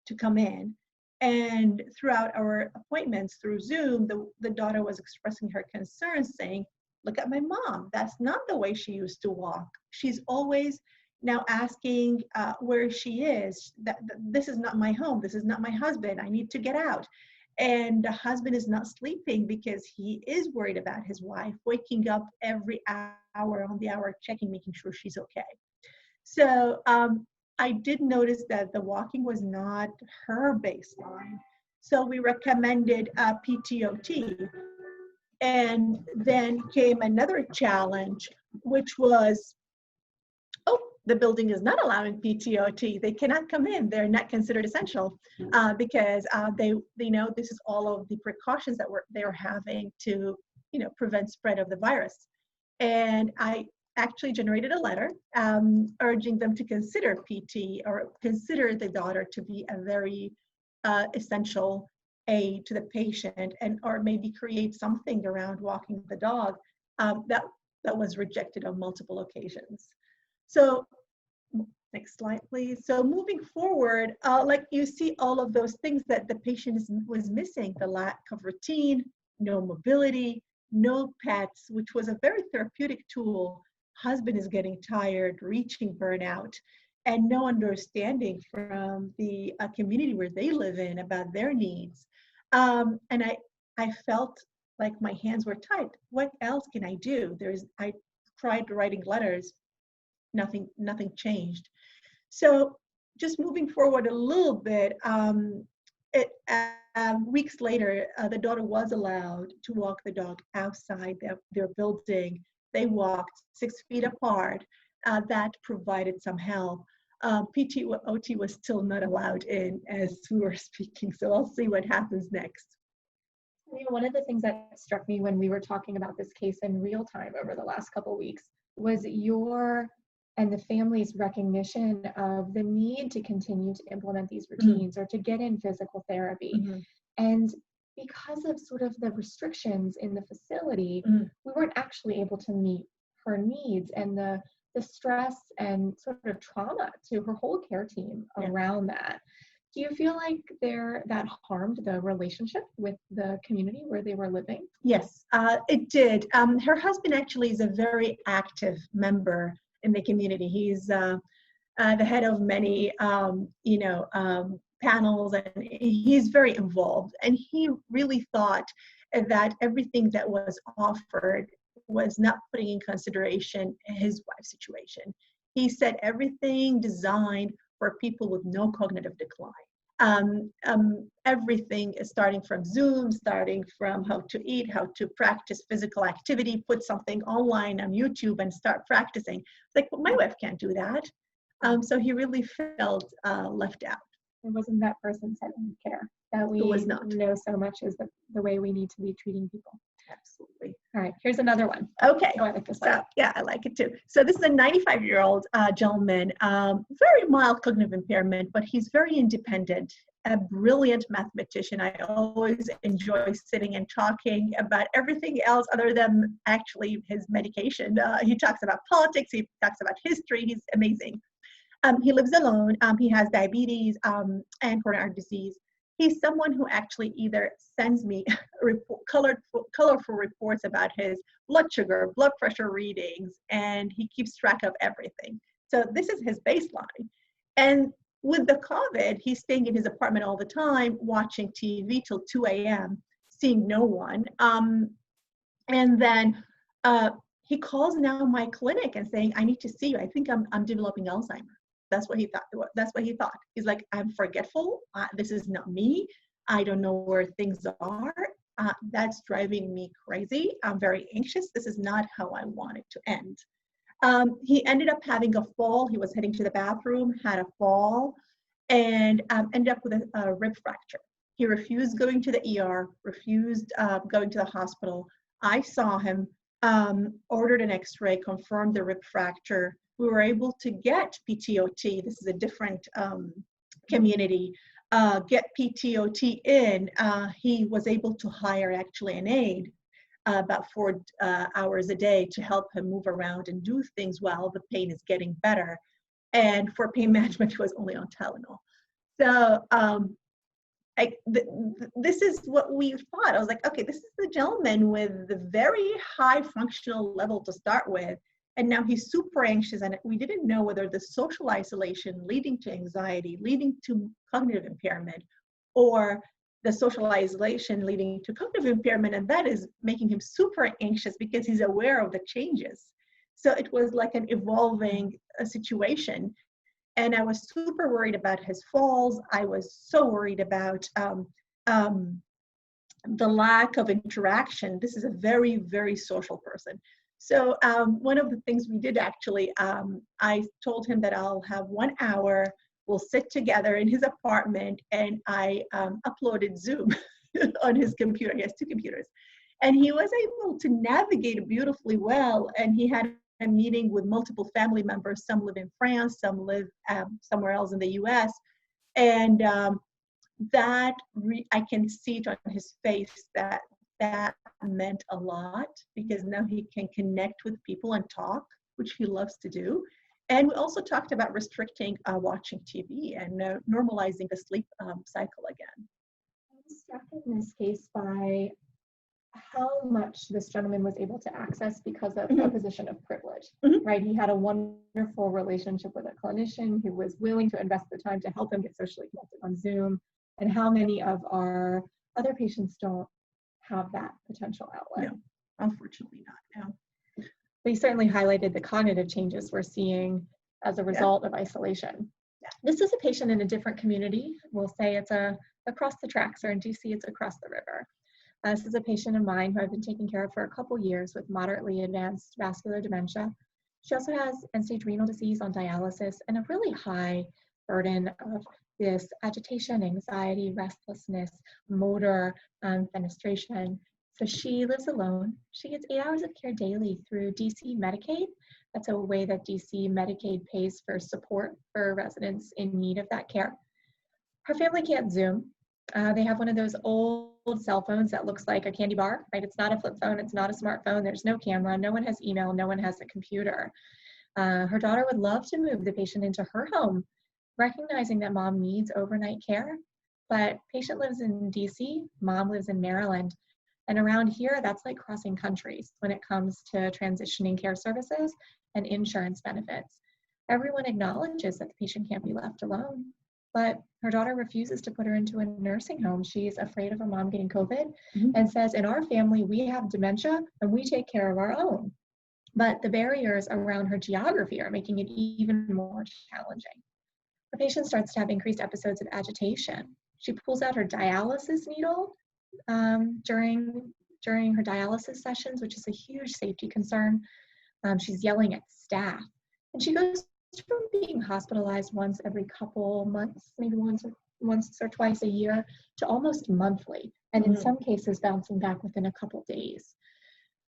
to come in. And throughout our appointments through Zoom, the daughter was expressing her concerns, saying, "Look at my mom, that's not the way she used to walk. She's always now asking where she is, this is not my home, this is not my husband, I need to get out." And the husband is not sleeping because he is worried about his wife, waking up every hour on the hour, checking, making sure she's okay. So I did notice that the walking was not her baseline. So we recommended PTOT. And then came another challenge, which was, the building is not allowing PTOT. They cannot come in. They're not considered essential because they know this is all of the precautions that they're having to, prevent spread of the virus. And I actually generated a letter urging them to consider PT or consider the daughter to be a very essential aid to the patient, and or maybe create something around walking the dog. That was rejected on multiple occasions. So next slide, please. So moving forward, like you see all of those things that the patient was missing, the lack of routine, no mobility, no pets, which was a very therapeutic tool. Husband is getting tired, reaching burnout, and no understanding from the community where they live in about their needs. And I felt like my hands were tied. What else can I do? I tried writing letters. Nothing changed. So just moving forward a little bit, weeks later, the daughter was allowed to walk the dog outside their building. They walked 6 feet apart. That provided some help. PTOT was still not allowed in as we were speaking, so I'll see what happens next. One of the things that struck me when we were talking about this case in real time over the last couple of weeks was your and the family's recognition of the need to continue to implement these routines or to get in physical therapy. And because of sort of the restrictions in the facility, we weren't actually able to meet her needs, and the stress and sort of trauma to her whole care team around that. Do you feel like that harmed the relationship with the community where they were living? Yes, it did. Her husband actually is a very active member in the community. He's the head of many, panels, and he's very involved. And he really thought that everything that was offered was not putting in consideration his wife's situation. He said everything designed for people with no cognitive decline. Everything is starting from Zoom, starting from how to eat, how to practice physical activity, put something online on YouTube and start practicing. It's like, well, my wife can't do that. So he really felt left out. It wasn't that person-centered care that we know so much is the way we need to be treating people. Absolutely. All right, here's another one. Okay. Oh, I like this one. So, yeah, I like it too. So this is a 95-year-old gentleman, very mild cognitive impairment, but he's very independent. a brilliant mathematician. I always enjoy sitting and talking about everything else other than actually his medication. He talks about politics, he talks about history, he's amazing. He lives alone, he has diabetes and coronary disease. He's someone who actually either sends me colorful reports about his blood sugar, blood pressure readings, and he keeps track of everything. So this is his baseline. And with the COVID, he's staying in his apartment all the time, watching TV till 2 a.m., seeing no one. And then he calls now my clinic and saying, I need to see you. I think I'm developing Alzheimer. That's what he thought. That's what he thought. He's like, I'm forgetful. This is not me. I don't know where things are. That's driving me crazy. I'm very anxious. This is not how I want it to end. He ended up having a fall. He was heading to the bathroom, had a fall, and ended up with a rib fracture. He refused going to the ER, refused going to the hospital. I saw him, ordered an X-ray, confirmed the rib fracture. We were able to get PTOT. This is a different community. Get PTOT in. He was able to hire actually an aide about 4 hours a day to help him move around and do things while the pain is getting better. And for pain management, he was only on Tylenol. So this is what we thought. I was like, okay, this is the gentleman with the very high functional level to start with. And now he's super anxious, and we didn't know whether the social isolation leading to anxiety, leading to cognitive impairment, or the social isolation leading to cognitive impairment, and that is making him super anxious because he's aware of the changes. So it was like an evolving situation. And I was super worried about his falls. I was so worried about the lack of interaction. This is a very, very social person. So one of the things we did actually, I told him that I'll have 1 hour, we'll sit together in his apartment, and I uploaded Zoom on his computer. He has 2 computers. And he was able to navigate beautifully well, and he had a meeting with multiple family members. Some live in France, some live somewhere else in the US. And I can see it on his face that meant a lot, because now he can connect with people and talk, which he loves to do. And we also talked about restricting watching TV and normalizing the sleep cycle again. I was struck in this case by how much this gentleman was able to access because of a position of privilege, right? He had a wonderful relationship with a clinician who was willing to invest the time to help him get socially connected on Zoom. And how many of our other patients don't have that potential outlet? No, unfortunately not, no. But you certainly highlighted the cognitive changes we're seeing as a result of isolation. Yeah. This is a patient in a different community. We'll say it's across the tracks, or in DC, it's across the river. This is a patient of mine who I've been taking care of for a couple years with moderately advanced vascular dementia. She also has end-stage renal disease on dialysis and a really high burden of this agitation, anxiety, restlessness, motor, fenestration. So she lives alone. She gets 8 hours of care daily through DC Medicaid. That's a way that DC Medicaid pays for support for residents in need of that care. Her family can't Zoom. They have one of those old cell phones that looks like a candy bar, right? It's not a flip phone, it's not a smartphone, there's no camera, no one has email, no one has a computer. Her daughter would love to move the patient into her home, recognizing that mom needs overnight care, but patient lives in DC, mom lives in Maryland. And around here, that's like crossing countries when it comes to transitioning care services and insurance benefits. Everyone acknowledges that the patient can't be left alone, but her daughter refuses to put her into a nursing home. She's afraid of her mom getting COVID and says, in our family, we have dementia and we take care of our own. But the barriers around her geography are making it even more challenging. The patient starts to have increased episodes of agitation. She pulls out her dialysis needle during her dialysis sessions, which is a huge safety concern. She's yelling at staff. And she goes from being hospitalized once every couple months, maybe once or twice a year, to almost monthly, and in some cases bouncing back within a couple days.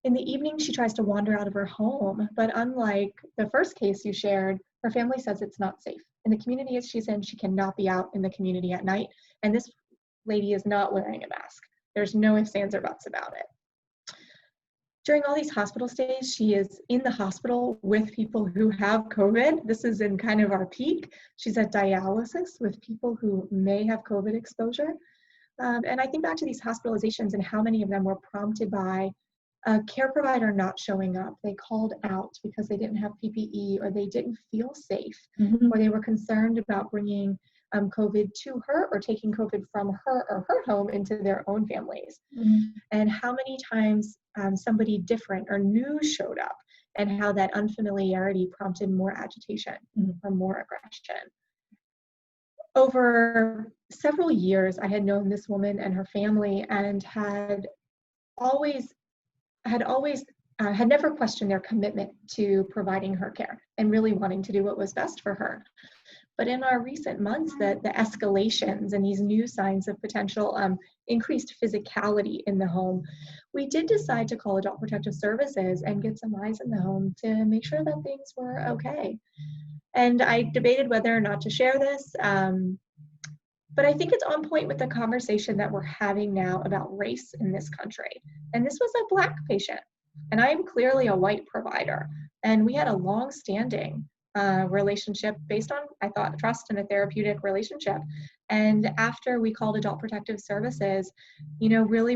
In the evening, she tries to wander out of her home, but unlike the first case you shared, Her family says it's not safe. In the community she's in, she cannot be out in the community at night. And this lady is not wearing a mask. There's no ifs, ands, or buts about it. During all these hospital stays, she is in the hospital with people who have COVID. This is in kind of our peak. She's at dialysis with people who may have COVID exposure. And I think back to these hospitalizations and how many of them were prompted by a care provider not showing up. They called out because they didn't have PPE, or they didn't feel safe, or they were concerned about bringing COVID to her or taking COVID from her or her home into their own families. And how many times somebody different or new showed up, and how that unfamiliarity prompted more agitation or more aggression. Over several years, I had known this woman and her family, and had never questioned their commitment to providing her care and really wanting to do what was best for her. But in our recent months, the escalations and these new signs of potential increased physicality in the home, we did decide to call Adult Protective Services and get some eyes in the home to make sure that things were okay. And I debated whether or not to share this, but I think it's on point with the conversation that we're having now about race in this country. And this was a Black patient, and I am clearly a white provider. And we had a long-standing relationship based on, I thought, trust and a therapeutic relationship. And after we called Adult Protective Services, really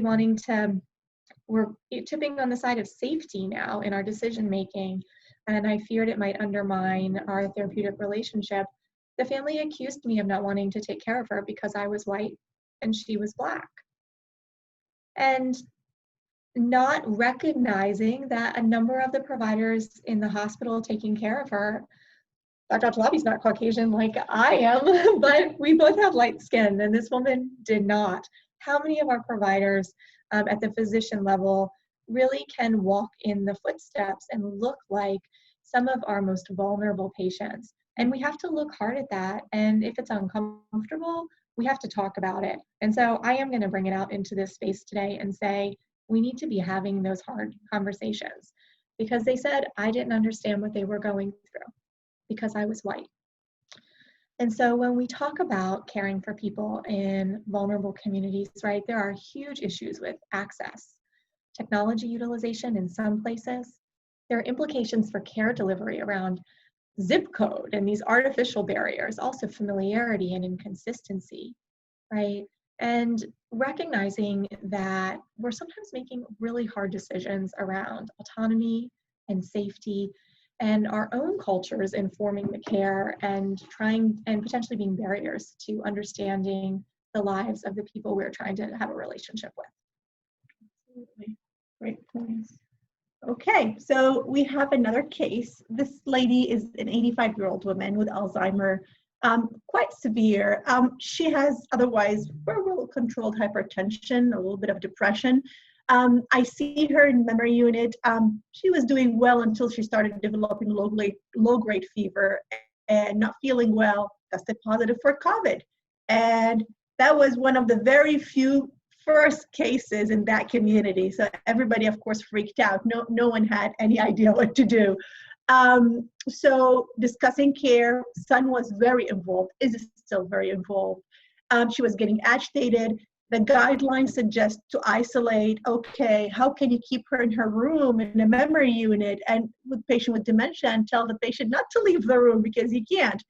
we're tipping on the side of safety now in our decision-making. And I feared it might undermine our therapeutic relationship. The family accused me of not wanting to take care of her because I was white and she was Black. And not recognizing that a number of the providers in the hospital taking care of her, Dr. Alchalabi's not Caucasian like I am, but we both have light skin, and this woman did not. How many of our providers at the physician level really can walk in the footsteps and look like some of our most vulnerable patients? And we have to look hard at that. And if it's uncomfortable, we have to talk about it. And so I am going to bring it out into this space today and say, we need to be having those hard conversations, because they said I didn't understand what they were going through because I was white. And so when we talk about caring for people in vulnerable communities, right, there are huge issues with access, technology utilization in some places. There are implications for care delivery around zip code and these artificial barriers, also familiarity and inconsistency, right? And recognizing that we're sometimes making really hard decisions around autonomy and safety, and our own cultures informing the care and trying and potentially being barriers to understanding the lives of the people we're trying to have a relationship with. Absolutely. Great points. Okay, so we have another case. This lady is an 85-year-old woman with Alzheimer, quite severe. She has otherwise very well-controlled hypertension, a little bit of depression. I see her in memory unit. She was doing well until she started developing low-grade fever and not feeling well, tested positive for COVID. And that was one of the very few first cases in that community. So everybody, of course, freaked out. No one had any idea what to do. So discussing care, son was very involved, is still very involved. She was getting agitated. The guidelines suggest to isolate. Okay, how can you keep her in her room in a memory unit and with patient with dementia, and tell the patient not to leave the room because he can't.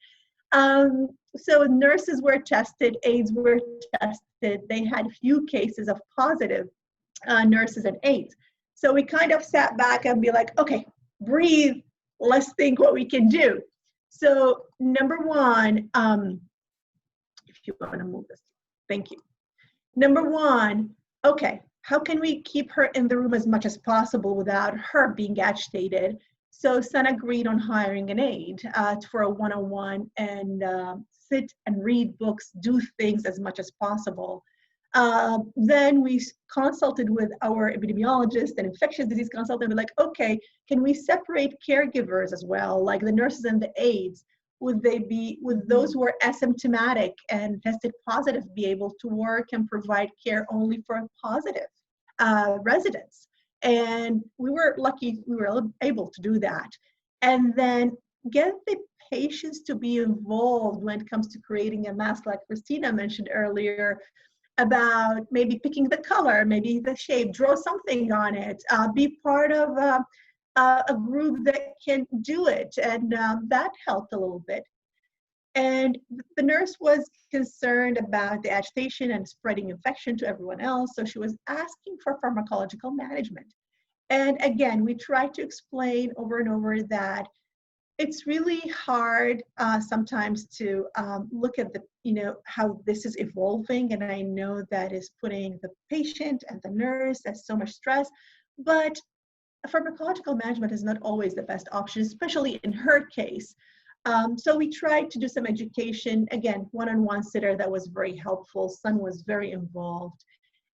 So nurses were tested, aides were tested. They had few cases of positive nurses and aides. So we kind of sat back and be like, okay, breathe, let's think what we can do. So number one, if you want to move this, thank you. Number one, okay, how can we keep her in the room as much as possible without her being agitated? So son agreed on hiring an aide for a one-on-one and sit and read books, do things as much as possible. Then we consulted with our epidemiologist and infectious disease consultant. We're like, okay, can we separate caregivers as well, like the nurses and the aides? Would those who are asymptomatic and tested positive be able to work and provide care only for positive residents? And we were lucky we were able to do that. And then get the patients to be involved when it comes to creating a mask, like Christina mentioned earlier, about maybe picking the color, maybe the shape, draw something on it, be part of a group that can do it. And that helped a little bit. And the nurse was concerned about the agitation and spreading infection to everyone else. So she was asking for pharmacological management. And again, we tried to explain over and over that it's really hard sometimes to look at the, how this is evolving. And I know that is putting the patient and the nurse at so much stress, but pharmacological management is not always the best option, especially in her case. So we tried to do some education, again, one-on-one sitter that was very helpful. Son was very involved,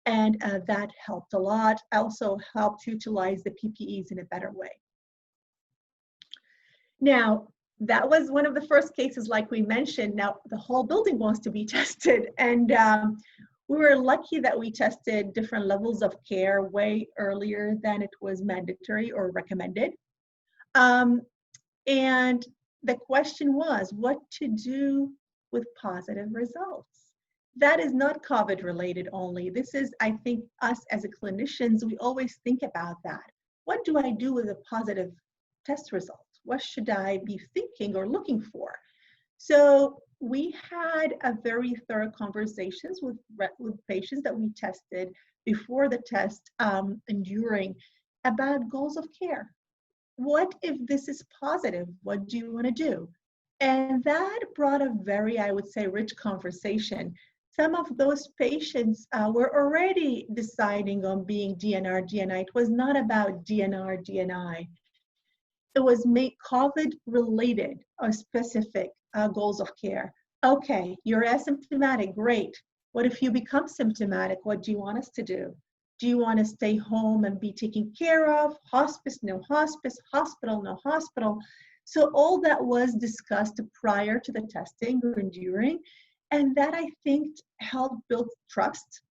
and that helped a lot. Also helped utilize the PPEs in a better way. Now, that was one of the first cases, like we mentioned. Now, the whole building wants to be tested, and we were lucky that we tested different levels of care way earlier than it was mandatory or recommended. And the question was what to do with positive results. That is not COVID related only. This is, I think, us as clinicians, we always think about that. What do I do with a positive test result? What should I be thinking or looking for? So we had a very thorough conversations with patients that we tested before the test and during about goals of care. What if this is positive? What do you want to do? And that brought a very, I would say, rich conversation. Some of those patients were already deciding on being DNR, DNI. It was not about DNR, DNI. It was COVID related or specific goals of care. Okay, you're asymptomatic, great. What if you become symptomatic? What do you want us to do? Do you want to stay home and be taken care of? Hospice, no hospice, hospital, no hospital. So all that was discussed prior to the testing or during, and that I think helped build trust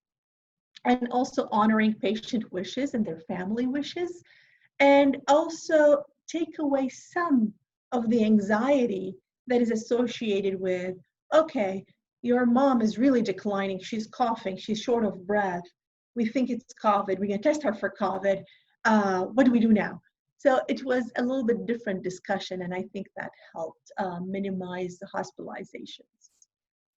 and also honoring patient wishes and their family wishes, and also take away some of the anxiety that is associated with, okay, your mom is really declining, she's coughing, she's short of breath. We think it's COVID, we're gonna test her for COVID. What do we do now? So it was a little bit different discussion, and I think that helped minimize the hospitalizations.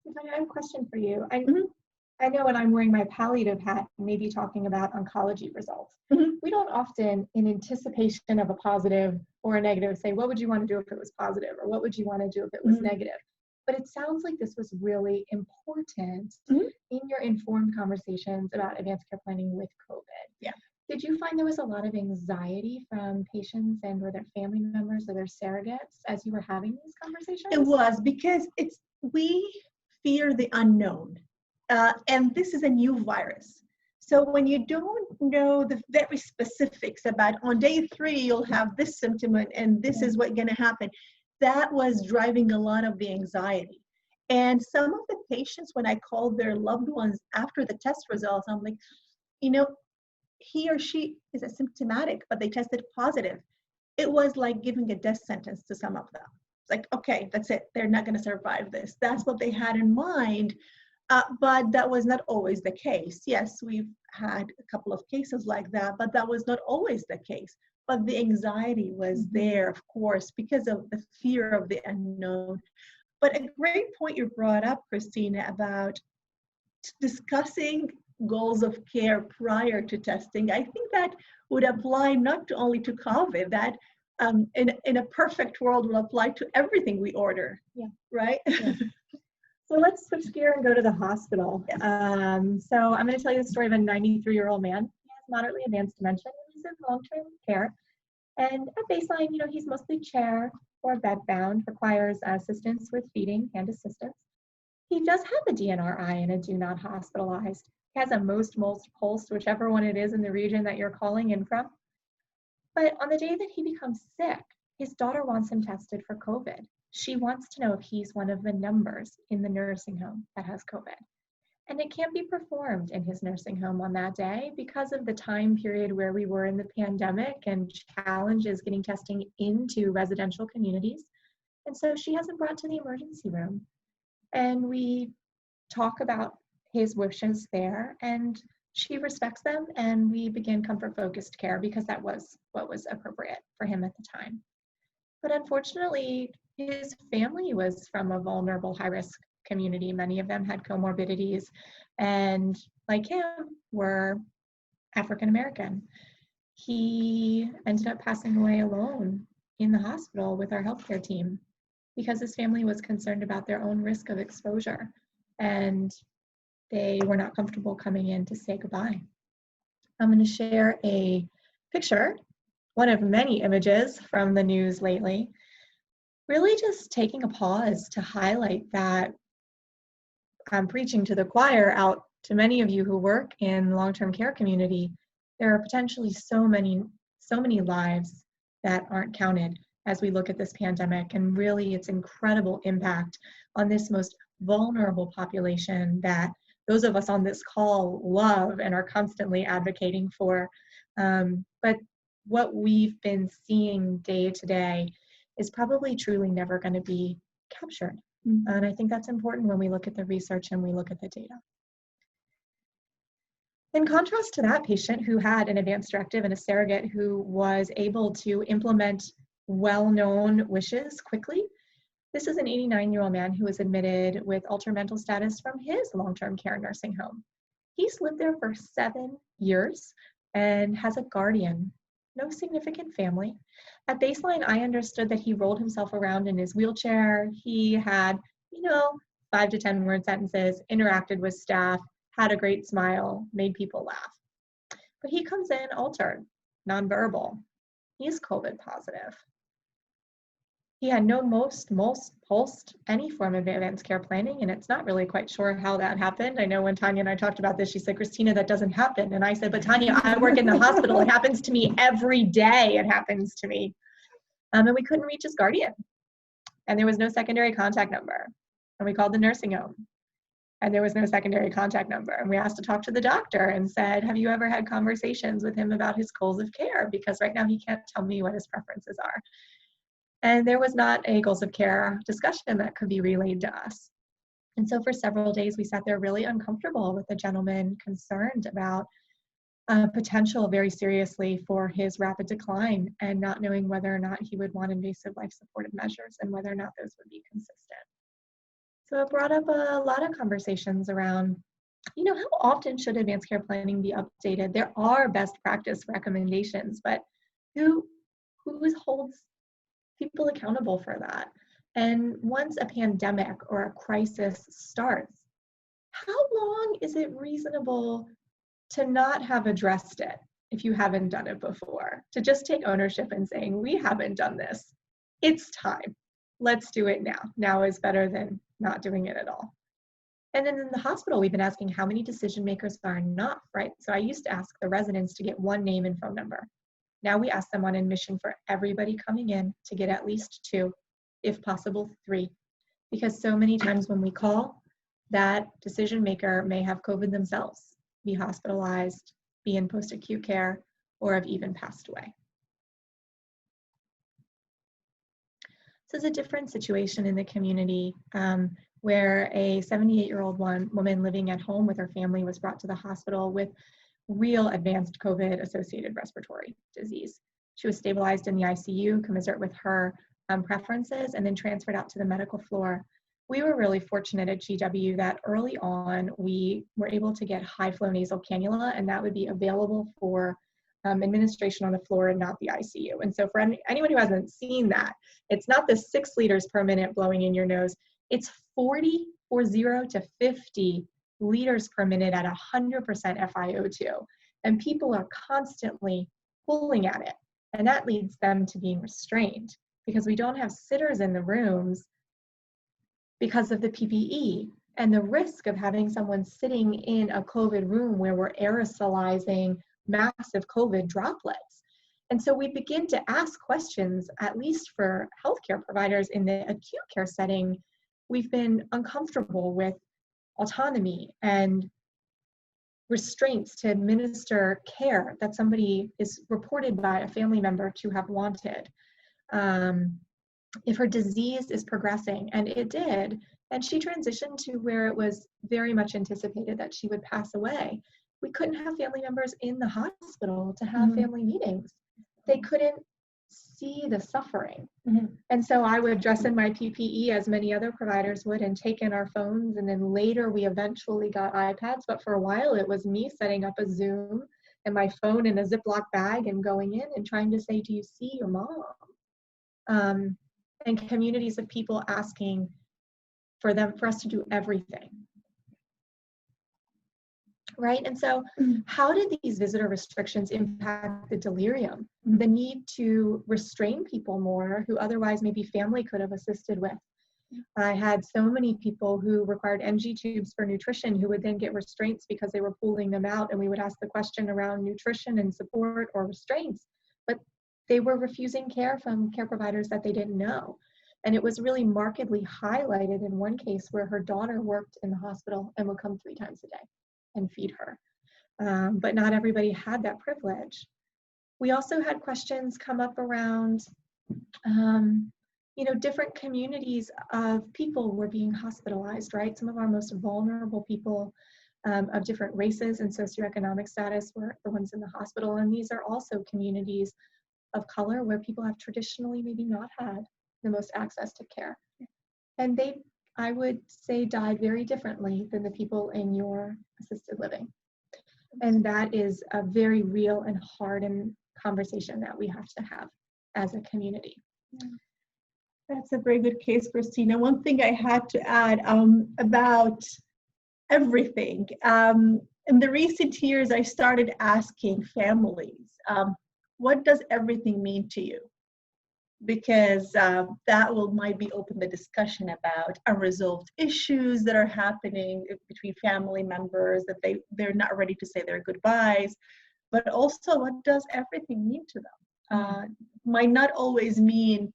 I have a question for you. I know when I'm wearing my palliative hat, maybe talking about oncology results. We don't often, in anticipation of a positive or a negative, say, what would you want to do if it was positive? Or what would you want to do if it was negative? But it sounds like this was really important in your informed conversations about advanced care planning with COVID. Yeah. Did you find there was a lot of anxiety from patients and or their family members or their surrogates as you were having these conversations? It was, because we fear the unknown. And this is a new virus. So when you don't know the very specifics about on day 3, you'll have this symptom and this is what's gonna happen, that was driving a lot of the anxiety. And some of the patients, when I called their loved ones after the test results, I'm like, he or she is asymptomatic, but they tested positive. It was like giving a death sentence to some of them. It's like, okay, that's it. They're not gonna survive this. That's what they had in mind. But that was not always the case. Yes, we've had a couple of cases like that, but that was not always the case. But the anxiety was there, of course, because of the fear of the unknown. But a great point you brought up, Christina, about discussing goals of care prior to testing. I think that would apply not only to COVID, that in a perfect world will apply to everything we order. Yeah. Right? Yeah. So let's switch gear and go to the hospital. Yes. So I'm going to tell you the story of a 93-year-old man. He has moderately advanced dementia. He's in long-term care. And at baseline, he's mostly chair or bedbound, requires assistance with feeding, hand assistance. He does have a DNRI and a do not hospitalized. He has a most pulse, whichever one it is in the region that you're calling in from. But on the day that he becomes sick, his daughter wants him tested for COVID. She wants to know if he's one of the numbers in the nursing home that has COVID. And it can't be performed in his nursing home on that day because of the time period where we were in the pandemic and challenges getting testing into residential communities. And so she has him brought to the emergency room. And we talk about his wishes there, and she respects them, and we begin comfort-focused care because that was what was appropriate for him at the time. But unfortunately, his family was from a vulnerable, high-risk community. Many of them had comorbidities, and like him, were African American. He ended up passing away alone in the hospital with our healthcare team because his family was concerned about their own risk of exposure, and they were not comfortable coming in to say goodbye. I'm going to share a picture, one of many images from the news lately, really just taking a pause to highlight that I'm preaching to the choir out to many of you who work in the long-term care community. There are potentially so many lives that aren't counted as we look at this pandemic, and really its incredible impact on this most vulnerable population that those of us on this call love and are constantly advocating for. But what we've been seeing day to day is probably truly never going to be captured. And I think that's important when we look at the research and we look at the data. In contrast to that patient who had an advanced directive and a surrogate who was able to implement well-known wishes quickly, this is an 89-year-old man who was admitted with altered mental status from his long-term care nursing home. He's lived there for 7 years and has a guardian, no significant family. At baseline, I understood that he rolled himself around in his wheelchair. He had, 5 to 10 word sentences, interacted with staff, had a great smile, made people laugh. But he comes in altered, nonverbal. He's COVID positive. He had no pulsed any form of advanced care planning, and it's not really quite sure how that happened. I know when Tania and I talked about this, she said, Christina, that doesn't happen. And I said, but Tania, I work in the hospital. It happens to me every day. It happens to me. And we couldn't reach his guardian. And there was no secondary contact number. And we called the nursing home. And there was no secondary contact number. And we asked to talk to the doctor and said, have you ever had conversations with him about his goals of care? Because right now he can't tell me what his preferences are. And there was not a goals of care discussion that could be relayed to us. And so for several days, we sat there really uncomfortable with the gentleman concerned about potential very seriously for his rapid decline and not knowing whether or not he would want invasive life supportive measures and whether or not those would be consistent. So it brought up a lot of conversations around, how often should advanced care planning be updated? There are best practice recommendations, but who holds people accountable for that? And once a pandemic or a crisis starts, how long is it reasonable to not have addressed it if you haven't done it before? To just take ownership and saying, we haven't done this. It's time. Let's do it now. Now is better than not doing it at all. And then in the hospital, we've been asking how many decision makers are enough, right? So I used to ask the residents to get 1 name and phone number. Now we ask them on admission for everybody coming in to get at least 2, if possible 3, because so many times when we call, that decision maker may have COVID themselves, be hospitalized, be in post-acute care, or have even passed away. So it's a different situation in the community where a 78-year-old woman living at home with her family was brought to the hospital with real advanced COVID-associated respiratory disease. She was stabilized in the ICU, commensurate with her preferences, and then transferred out to the medical floor. We were really fortunate at GW that early on, we were able to get high flow nasal cannula, and that would be available for administration on the floor and not the ICU. And so for anyone who hasn't seen that, it's not the 6 liters per minute blowing in your nose, it's 40 to 50 liters per minute at 100% FiO2. And people are constantly pulling at it. And that leads them to being restrained because we don't have sitters in the rooms because of the PPE and the risk of having someone sitting in a COVID room where we're aerosolizing massive COVID droplets. And so we begin to ask questions, at least for healthcare providers in the acute care setting. We've been uncomfortable with autonomy and restraints to administer care that somebody is reported by a family member to have wanted. if her disease is progressing, and it did, and she transitioned to where it was very much anticipated that she would pass away, we couldn't have family members in the hospital to have family meetings. They couldn't see the suffering. And so I would dress in my PPE as many other providers would and take in our phones, and then later we eventually got iPads, but for a while it was me setting up a Zoom and my phone in a Ziploc bag and going in and trying to say, do you see your mom? And communities of people asking for us to do everything. Right? And so how did these visitor restrictions impact the delirium? The need to restrain people more who otherwise maybe family could have assisted with. I had so many people who required NG tubes for nutrition who would then get restraints because they were pulling them out, and we would ask the question around nutrition and support or restraints, but they were refusing care from care providers that they didn't know. And it was really markedly highlighted in one case where her daughter worked in the hospital and would come 3 times a day and feed her. But not everybody had that privilege. We also had questions come up around, different communities of people were being hospitalized, right? Some of our most vulnerable people of different races and socioeconomic status were the ones in the hospital. And these are also communities of color where people have traditionally maybe not had the most access to care. And they, I would say, died very differently than the people in your assisted living. And that is a very real and hardened conversation that we have to have as a community. That's a very good case, Christina. One thing I had to add about everything. In the recent years, I started asking families, what does everything mean to you? Because that might be open the discussion about unresolved issues that are happening between family members, that they're not ready to say their goodbyes, but also what does everything mean to them? Might not always mean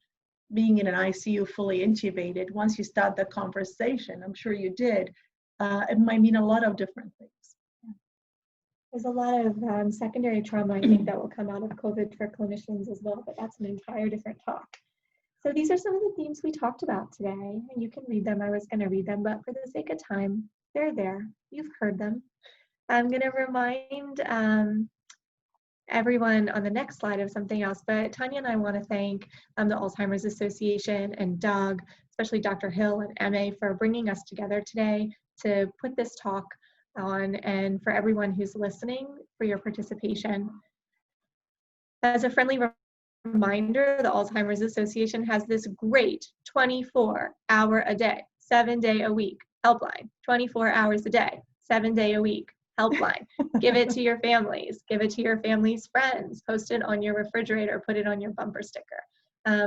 being in an ICU fully intubated. Once you start the conversation, I'm sure you did, it might mean a lot of different things. There's a lot of secondary trauma, I think, that will come out of COVID for clinicians as well, but that's an entire different talk. So these are some of the themes we talked about today, and you can read them. I was going to read them, but for the sake of time, they're there. You've heard them. I'm going to remind everyone on the next slide of something else, but Tania and I want to thank the Alzheimer's Association and Doug, especially Dr. Hill and MA, for bringing us together today to put this talk on, and for everyone who's listening for your participation. As a friendly reminder, the Alzheimer's Association has this great 24-hour-a-day, 7-day-a-week helpline, 24 hours a day, 7-day-a-week helpline. Give it to your families, give it to your family's friends, post it on your refrigerator, put it on your bumper sticker.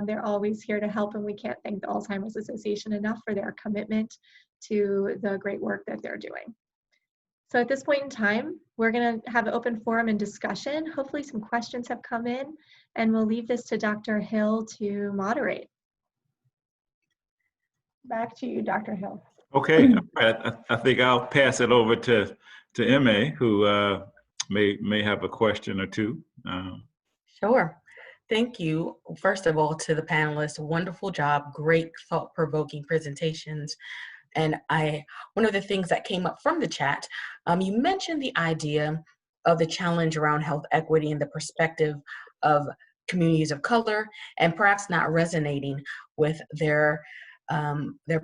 They're always here to help, and we can't thank the Alzheimer's Association enough for their commitment to the great work that they're doing. So at this point in time, we're going to have an open forum and discussion. Hopefully some questions have come in, and we'll leave this to Dr. Hill to moderate. Back to you, Dr. Hill. Okay, I think I'll pass it over to MA, who may have a question or two. Sure. Thank you, first of all, to the panelists. Wonderful job, great thought-provoking presentations. And one of the things that came up from the chat, you mentioned the idea of the challenge around health equity and the perspective of communities of color, and perhaps not resonating with their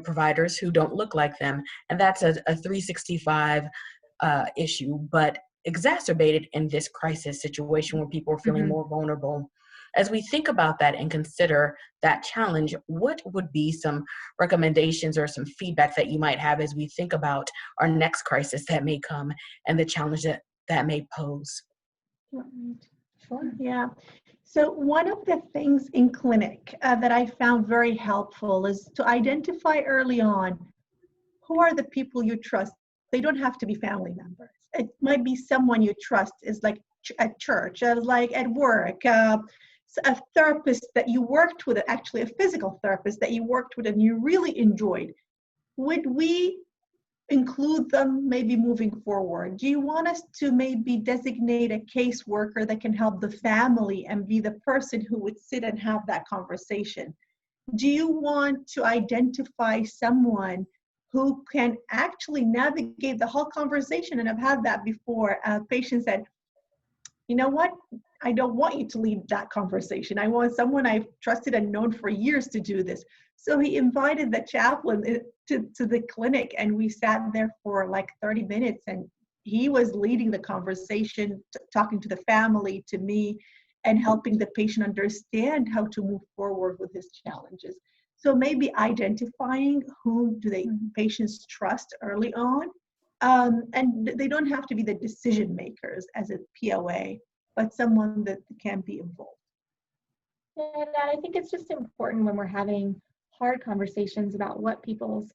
providers who don't look like them. And that's a 365 issue, but exacerbated in this crisis situation where people are feeling more vulnerable. As we think about that and consider that challenge, what would be some recommendations or some feedback that you might have as we think about our next crisis that may come and the challenge that may pose? Sure. Yeah. So one of the things in clinic that I found very helpful is to identify early on who are the people you trust. They don't have to be family members. It might be someone you trust is like at church, like at work, a therapist that you worked with, actually a physical therapist that you worked with and you really enjoyed. Would we include them maybe moving forward? Do you want us to maybe designate a caseworker that can help the family and be the person who would sit and have that conversation? Do you want to identify someone who can actually navigate the whole conversation? And I've had that before. A patient said, you know what? I don't want you to lead that conversation. I want someone I've trusted and known for years to do this. So he invited the chaplain to the clinic, and we sat there for like 30 minutes, and he was leading the conversation, talking to the family, to me, and helping the patient understand how to move forward with his challenges. So maybe identifying whom do they patients trust early on, and they don't have to be the decision makers as a POA, but someone that can be involved. And I think it's just important when we're having hard conversations about what people's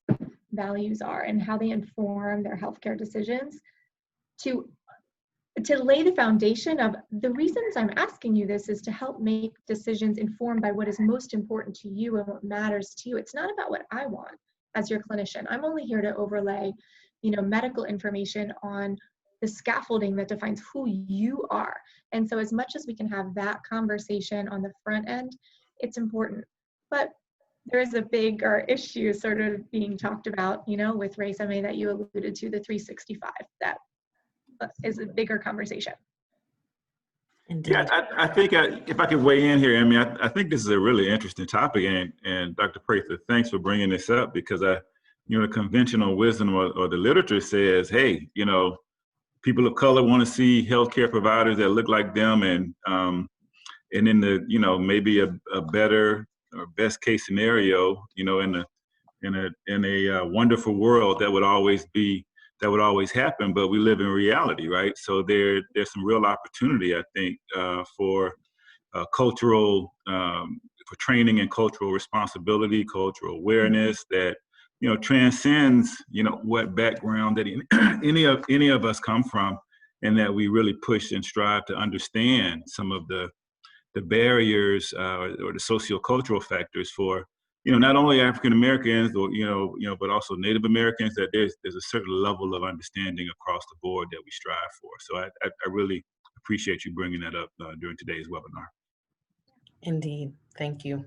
values are and how they inform their healthcare decisions, to lay the foundation of the reasons I'm asking you this is to help make decisions informed by what is most important to you and what matters to you. It's not about what I want as your clinician. I'm only here to overlay, medical information on the scaffolding that defines who you are. And so as much as we can have that conversation on the front end, it's important. But there is a bigger issue sort of being talked about, with race MA that you alluded to, the 365, that is a bigger conversation. Indeed. Yeah, I think if I could weigh in here, I think this is a really interesting topic, and Dr. Prather, thanks for bringing this up, because the conventional wisdom or the literature says, hey, people of color want to see healthcare providers that look like them, and in the maybe a better or best case scenario, in a wonderful world that would always happen, but we live in reality, right? So there's some real opportunity, I think, for cultural, for training and cultural responsibility, cultural awareness that transcends what background that any of us come from, and that we really push and strive to understand some of the barriers or the sociocultural factors for not only African Americans or but also Native Americans, that there's a certain level of understanding across the board that we strive for. So I really appreciate you bringing that up during today's webinar. Indeed, thank you.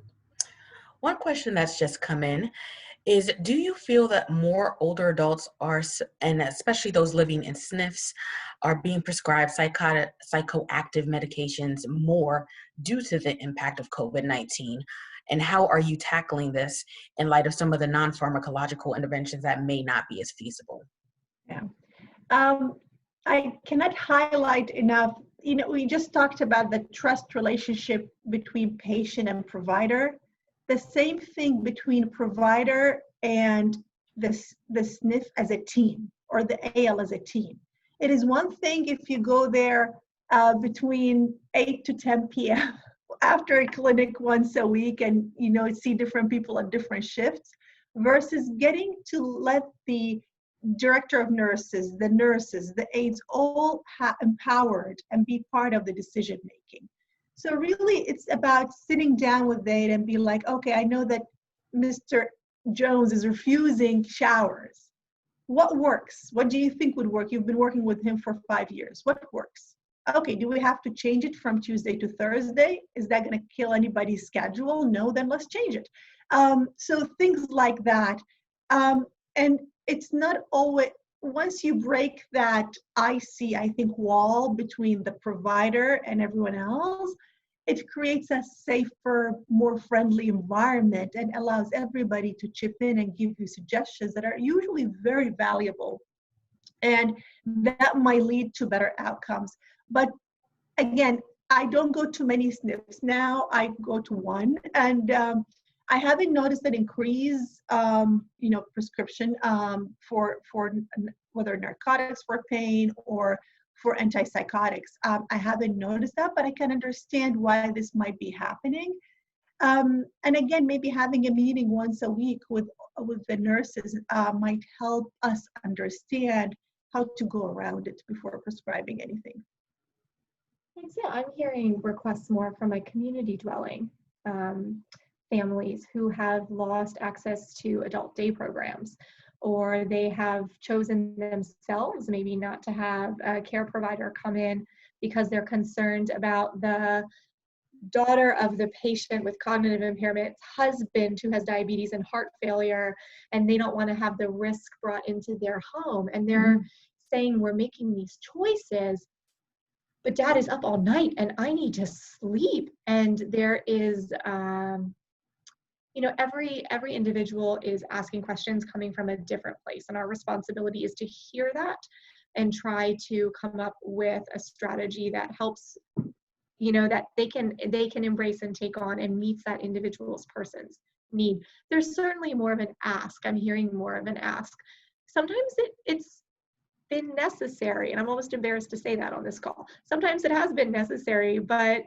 One question that's just come in is, do you feel that more older adults are, and especially those living in SNFs, are being prescribed psychoactive medications more due to the impact of COVID-19? And how are you tackling this in light of some of the non-pharmacological interventions that may not be as feasible? Yeah, I cannot highlight enough, we just talked about the trust relationship between patient and provider. The same thing between provider and the SNF as a team, or the AL as a team. It is one thing if you go there between 8 to 10 p.m. after a clinic once a week and see different people at different shifts, versus getting to let the director of nurses, the nurses, the aides all empowered and be part of the decision making. So really it's about sitting down with them and be like, okay, I know that Mr. Jones is refusing showers. What works? What do you think would work? You've been working with him for 5 years. What works? Okay, do we have to change it from Tuesday to Thursday? Is that going to kill anybody's schedule? No, then let's change it. So things like that. And it's not always, once you break that I think, wall between the provider and everyone else, it creates a safer, more friendly environment and allows everybody to chip in and give you suggestions that are usually very valuable. And that might lead to better outcomes. But again, I don't go to many SNFs now. I go to one, and I haven't noticed an increase, prescription for whether narcotics for pain or for antipsychotics. I haven't noticed that, but I can understand why this might be happening. And again, maybe having a meeting once a week with the nurses might help us understand how to go around it before prescribing anything. Yeah, I'm hearing requests more from a community dwelling families who have lost access to adult day programs, or they have chosen themselves maybe not to have a care provider come in because they're concerned about the daughter of the patient with cognitive impairment, husband who has diabetes and heart failure, and they don't want to have the risk brought into their home. And they're saying, we're making these choices, but dad is up all night and I need to sleep. And there is, every individual is asking questions coming from a different place. And our responsibility is to hear that and try to come up with a strategy that helps, that they can embrace and take on and meets that individual's person's need. There's certainly more of an ask. I'm hearing more of an ask. Sometimes it's been necessary, and I'm almost embarrassed to say that on this call. Sometimes it has been necessary, but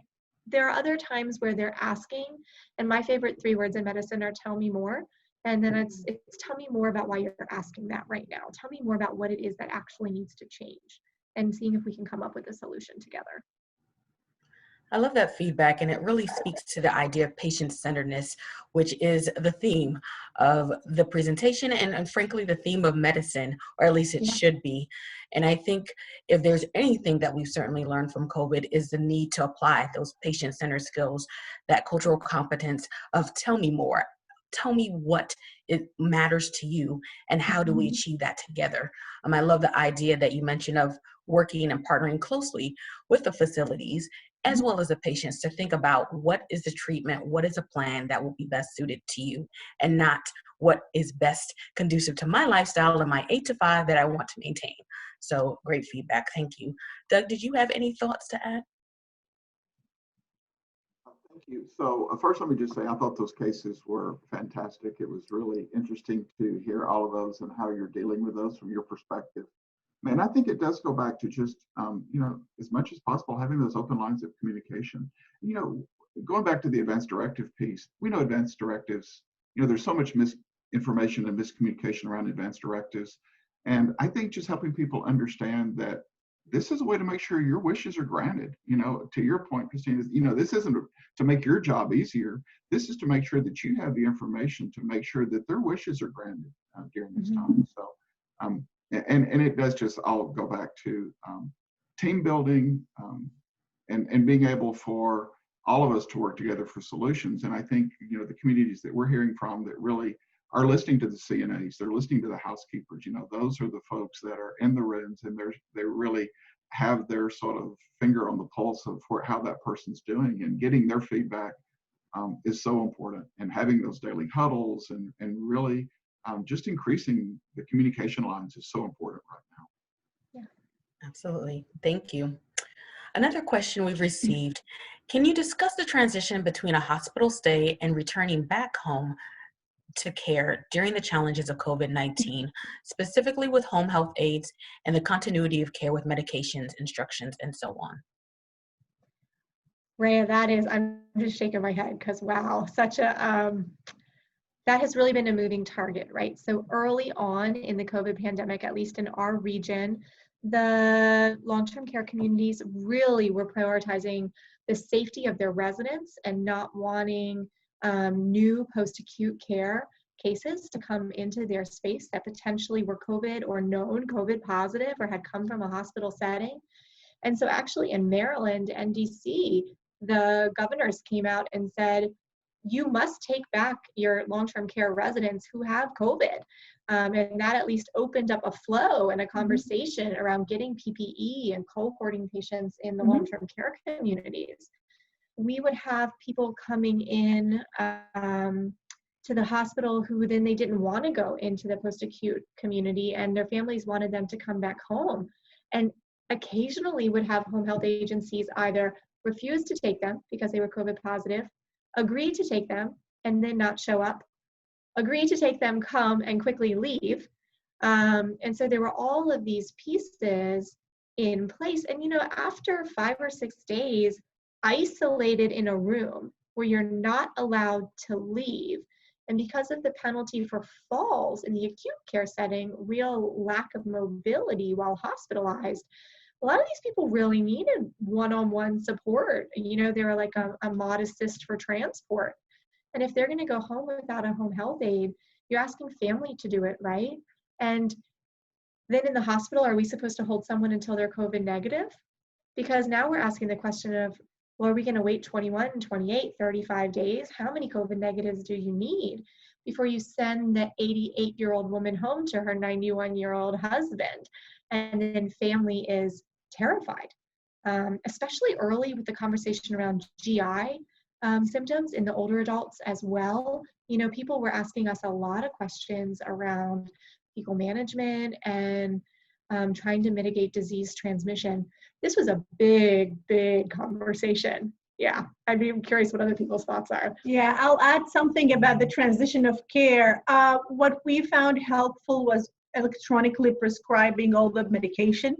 there are other times where they're asking, and my favorite 3 words in medicine are tell me more. And then it's tell me more about why you're asking that right now. Tell me more about what it is that actually needs to change, and seeing if we can come up with a solution together. I love that feedback, and it really speaks to the idea of patient-centeredness, which is the theme of the presentation and frankly, the theme of medicine, or at least it should be. And I think if there's anything that we've certainly learned from COVID is the need to apply those patient-centered skills, that cultural competence of tell me more. Tell me what it matters to you and how do we achieve that together. I love the idea that you mentioned of working and partnering closely with the facilities as well as the patients to think about what is the treatment, what is a plan that will be best suited to you, and not what is best conducive to my lifestyle and my 8 to 5 that I want to maintain. So great feedback, thank you. Doug, did you have any thoughts to add? Thank you. So first, let me just say, I thought those cases were fantastic. It was really interesting to hear all of those and how you're dealing with those from your perspective. And I think it does go back to just, as much as possible, having those open lines of communication. Going back to the advance directive piece, we know advance directives, there's so much misinformation and miscommunication around advance directives. And I think just helping people understand that this is a way to make sure your wishes are granted. To your point, Christina, this isn't to make your job easier. This is to make sure that you have the information to make sure that their wishes are granted during this time. So, and it does just all go back to team building and being able for all of us to work together for solutions. And I think, the communities that we're hearing from that really are listening to the CNAs, they're listening to the housekeepers, those are the folks that are in the rooms, and they really have their sort of finger on the pulse of how that person's doing, and getting their feedback is so important, and having those daily huddles and really just increasing the communication lines is so important right now. Yeah, absolutely. Thank you. Another question we've received, can you discuss the transition between a hospital stay and returning back home to care during the challenges of COVID-19, specifically with home health aides and the continuity of care with medications, instructions, and so on? Rhea, I'm just shaking my head because wow, that has really been a moving target, right? So early on in the COVID pandemic, at least in our region, the long-term care communities really were prioritizing the safety of their residents and not wanting new post-acute care cases to come into their space that potentially were COVID or known COVID positive or had come from a hospital setting. And so actually in Maryland and DC, the governors came out and said, you must take back your long-term care residents who have COVID. And that at least opened up a flow and a conversation around getting PPE and cohorting patients in the long-term care communities. We would have people coming in to the hospital who then they didn't want to go into the post-acute community, and their families wanted them to come back home. And occasionally would have home health agencies either refuse to take them because they were COVID positive, agree to take them and then not show up, agree to take them, come and quickly leave. And so there were all of these pieces in place. And after 5 or 6 days, isolated in a room where you're not allowed to leave, and because of the penalty for falls in the acute care setting, real lack of mobility while hospitalized, a lot of these people really needed one-on-one support. They were like a mod assist for transport. And if they're going to go home without a home health aide, you're asking family to do it, right? And then in the hospital, are we supposed to hold someone until they're COVID negative? Because now we're asking the question of, Well, are we going to wait 21, 28, 35 days? How many COVID negatives do you need before you send the 88-year-old woman home to her 91-year-old husband? And then family is terrified, especially early with the conversation around GI symptoms in the older adults as well. You know, people were asking us a lot of questions around fecal management and trying to mitigate disease transmission. This was a big, big conversation. Yeah, I'd be curious what other people's thoughts are. Yeah, I'll add something about the transition of care. What we found helpful was electronically prescribing all the medication.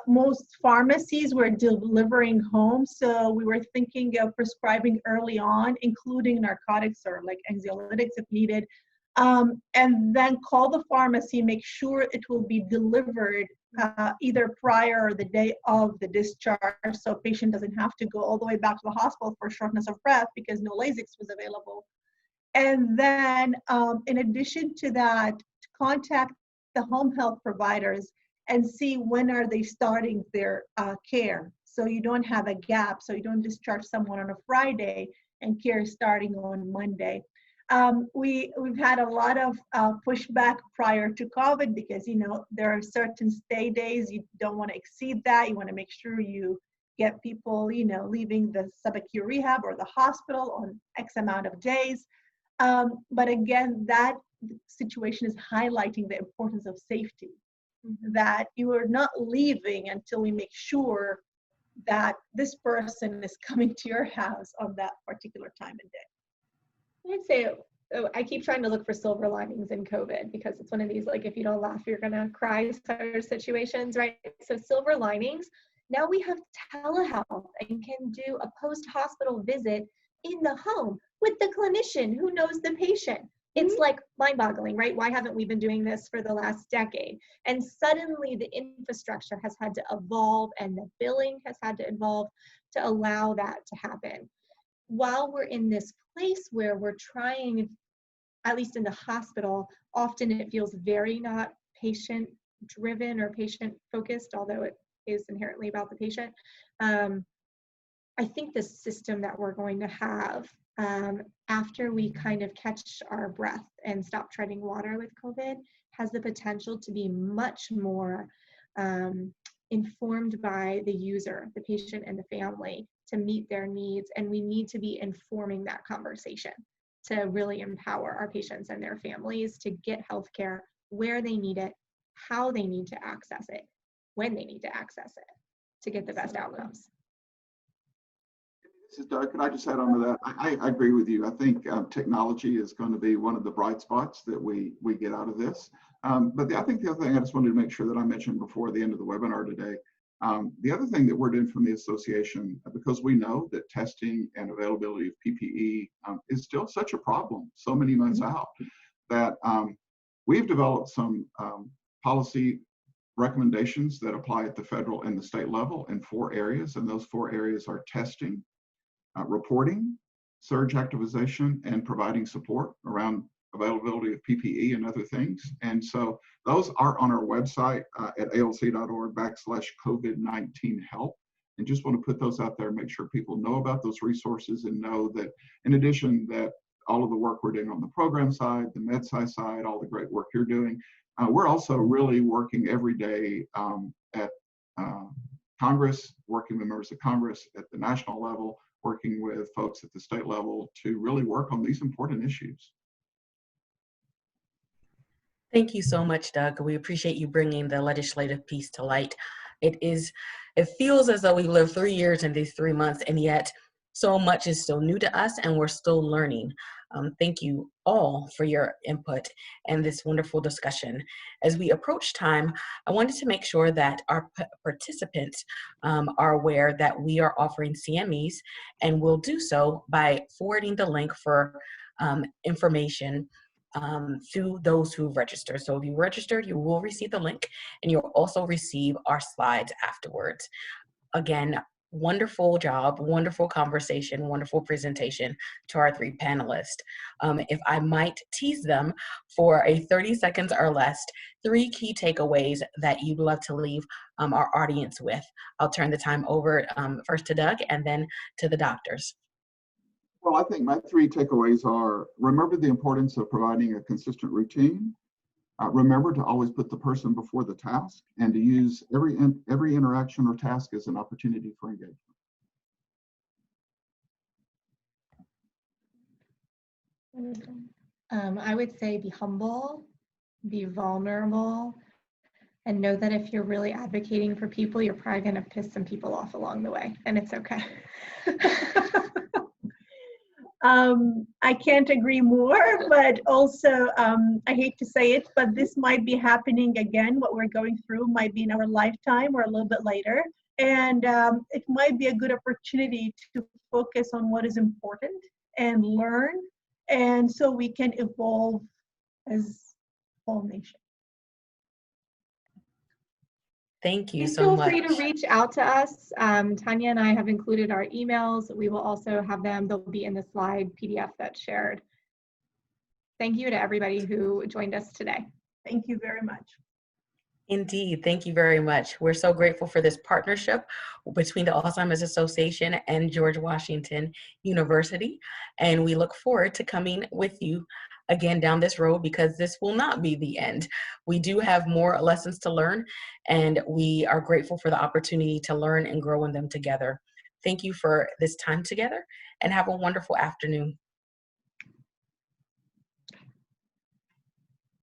Most pharmacies were delivering home, so we were thinking of prescribing early on, including narcotics or like anxiolytics if needed, and then call the pharmacy, make sure it will be delivered either prior or the day of the discharge, so patient doesn't have to go all the way back to the hospital for shortness of breath because no Lasix was available. And then in addition to that, contact the home health providers and see when are they starting their care. So you don't have a gap, so you don't discharge someone on a Friday and care starting on Monday. We've had a lot of pushback prior to COVID because, you know, there are certain stay days. You don't want to exceed that. You want to make sure you get people, you know, leaving the subacute rehab or the hospital on X amount of days. But again, that situation is highlighting the importance of safety, that you are not leaving until we make sure that this person is coming to your house on that particular time and day. I'd say I keep trying to look for silver linings in COVID because it's one of these, like, if you don't laugh, you're going to cry sort of situations, right? So silver linings. Now we have telehealth and can do a post-hospital visit in the home with the clinician who knows the patient. It's like mind-boggling, right? Why haven't we been doing this for the last decade? And suddenly the infrastructure has had to evolve and the billing has had to evolve to allow that to happen. While we're in this place where we're trying, at least in the hospital, often it feels very not patient-driven or patient-focused, although it is inherently about the patient. I think the system that we're going to have after we kind of catch our breath and stop treading water with COVID has the potential to be much more informed by the user, the patient and the family, to meet their needs. And we need to be informing that conversation to really empower our patients and their families to get healthcare where they need it, how they need to access it, when they need to access it to get the best outcomes. This is Doug. Can I just add on to that? I agree with you. I think technology is going to be one of the bright spots that we get out of this. But I think the other thing I just wanted to make sure that I mentioned before the end of the webinar today, the other thing that we're doing from the association, because we know that testing and availability of PPE is still such a problem so many months out, that we've developed some policy recommendations that apply at the federal and the state level in 4 areas. And those 4 areas are testing, reporting, surge activization, and providing support around availability of PPE and other things. And so those are on our website at alc.org/COVID-19 help. And just want to put those out there, make sure people know about those resources and know that in addition that all of the work we're doing on the program side, the MedSci side, all the great work you're doing, we're also really working every day at Congress, working with members of Congress at the national level, working with folks at the state level to really work on these important issues. Thank you so much, Doug. We appreciate you bringing the legislative piece to light. It feels as though we lived 3 years in these 3 months, and yet so much is still new to us and we're still learning. Thank you all for your input and this wonderful discussion. As we approach time, I wanted to make sure that our participants are aware that we are offering CMEs, and we'll do so by forwarding the link for information to those who register. So if you registered, you will receive the link and you'll also receive our slides afterwards. Again, wonderful job, wonderful conversation, wonderful presentation to our three panelists. If I might tease them for a 30 seconds or less, 3 key takeaways that you'd love to leave our audience with. I'll turn the time over first to Doug and then to the doctors. Well, I think my 3 takeaways are: remember the importance of providing a consistent routine. Remember to always put the person before the task, and to use every interaction or task as an opportunity for engagement. I would say be humble, be vulnerable, and know that if you're really advocating for people, you're probably going to piss some people off along the way, and it's okay. I can't agree more, but also I hate to say it, but this might be happening again. What we're going through might be in our lifetime or a little bit later. And it might be a good opportunity to focus on what is important and learn, and so we can evolve as a whole nation. Thank you Please so feel much. free to reach out to us. Tania and I have included our emails. We will also have them. They'll be in the slide PDF that's shared. Thank you to everybody who joined us today. Thank you very much. Indeed, thank you very much. We're so grateful for this partnership between the Alzheimer's Association and George Washington University, and we look forward to coming with you again down this road, because this will not be the end. We do have more lessons to learn, and we are grateful for the opportunity to learn and grow in them together. Thank you for this time together, and have a wonderful afternoon.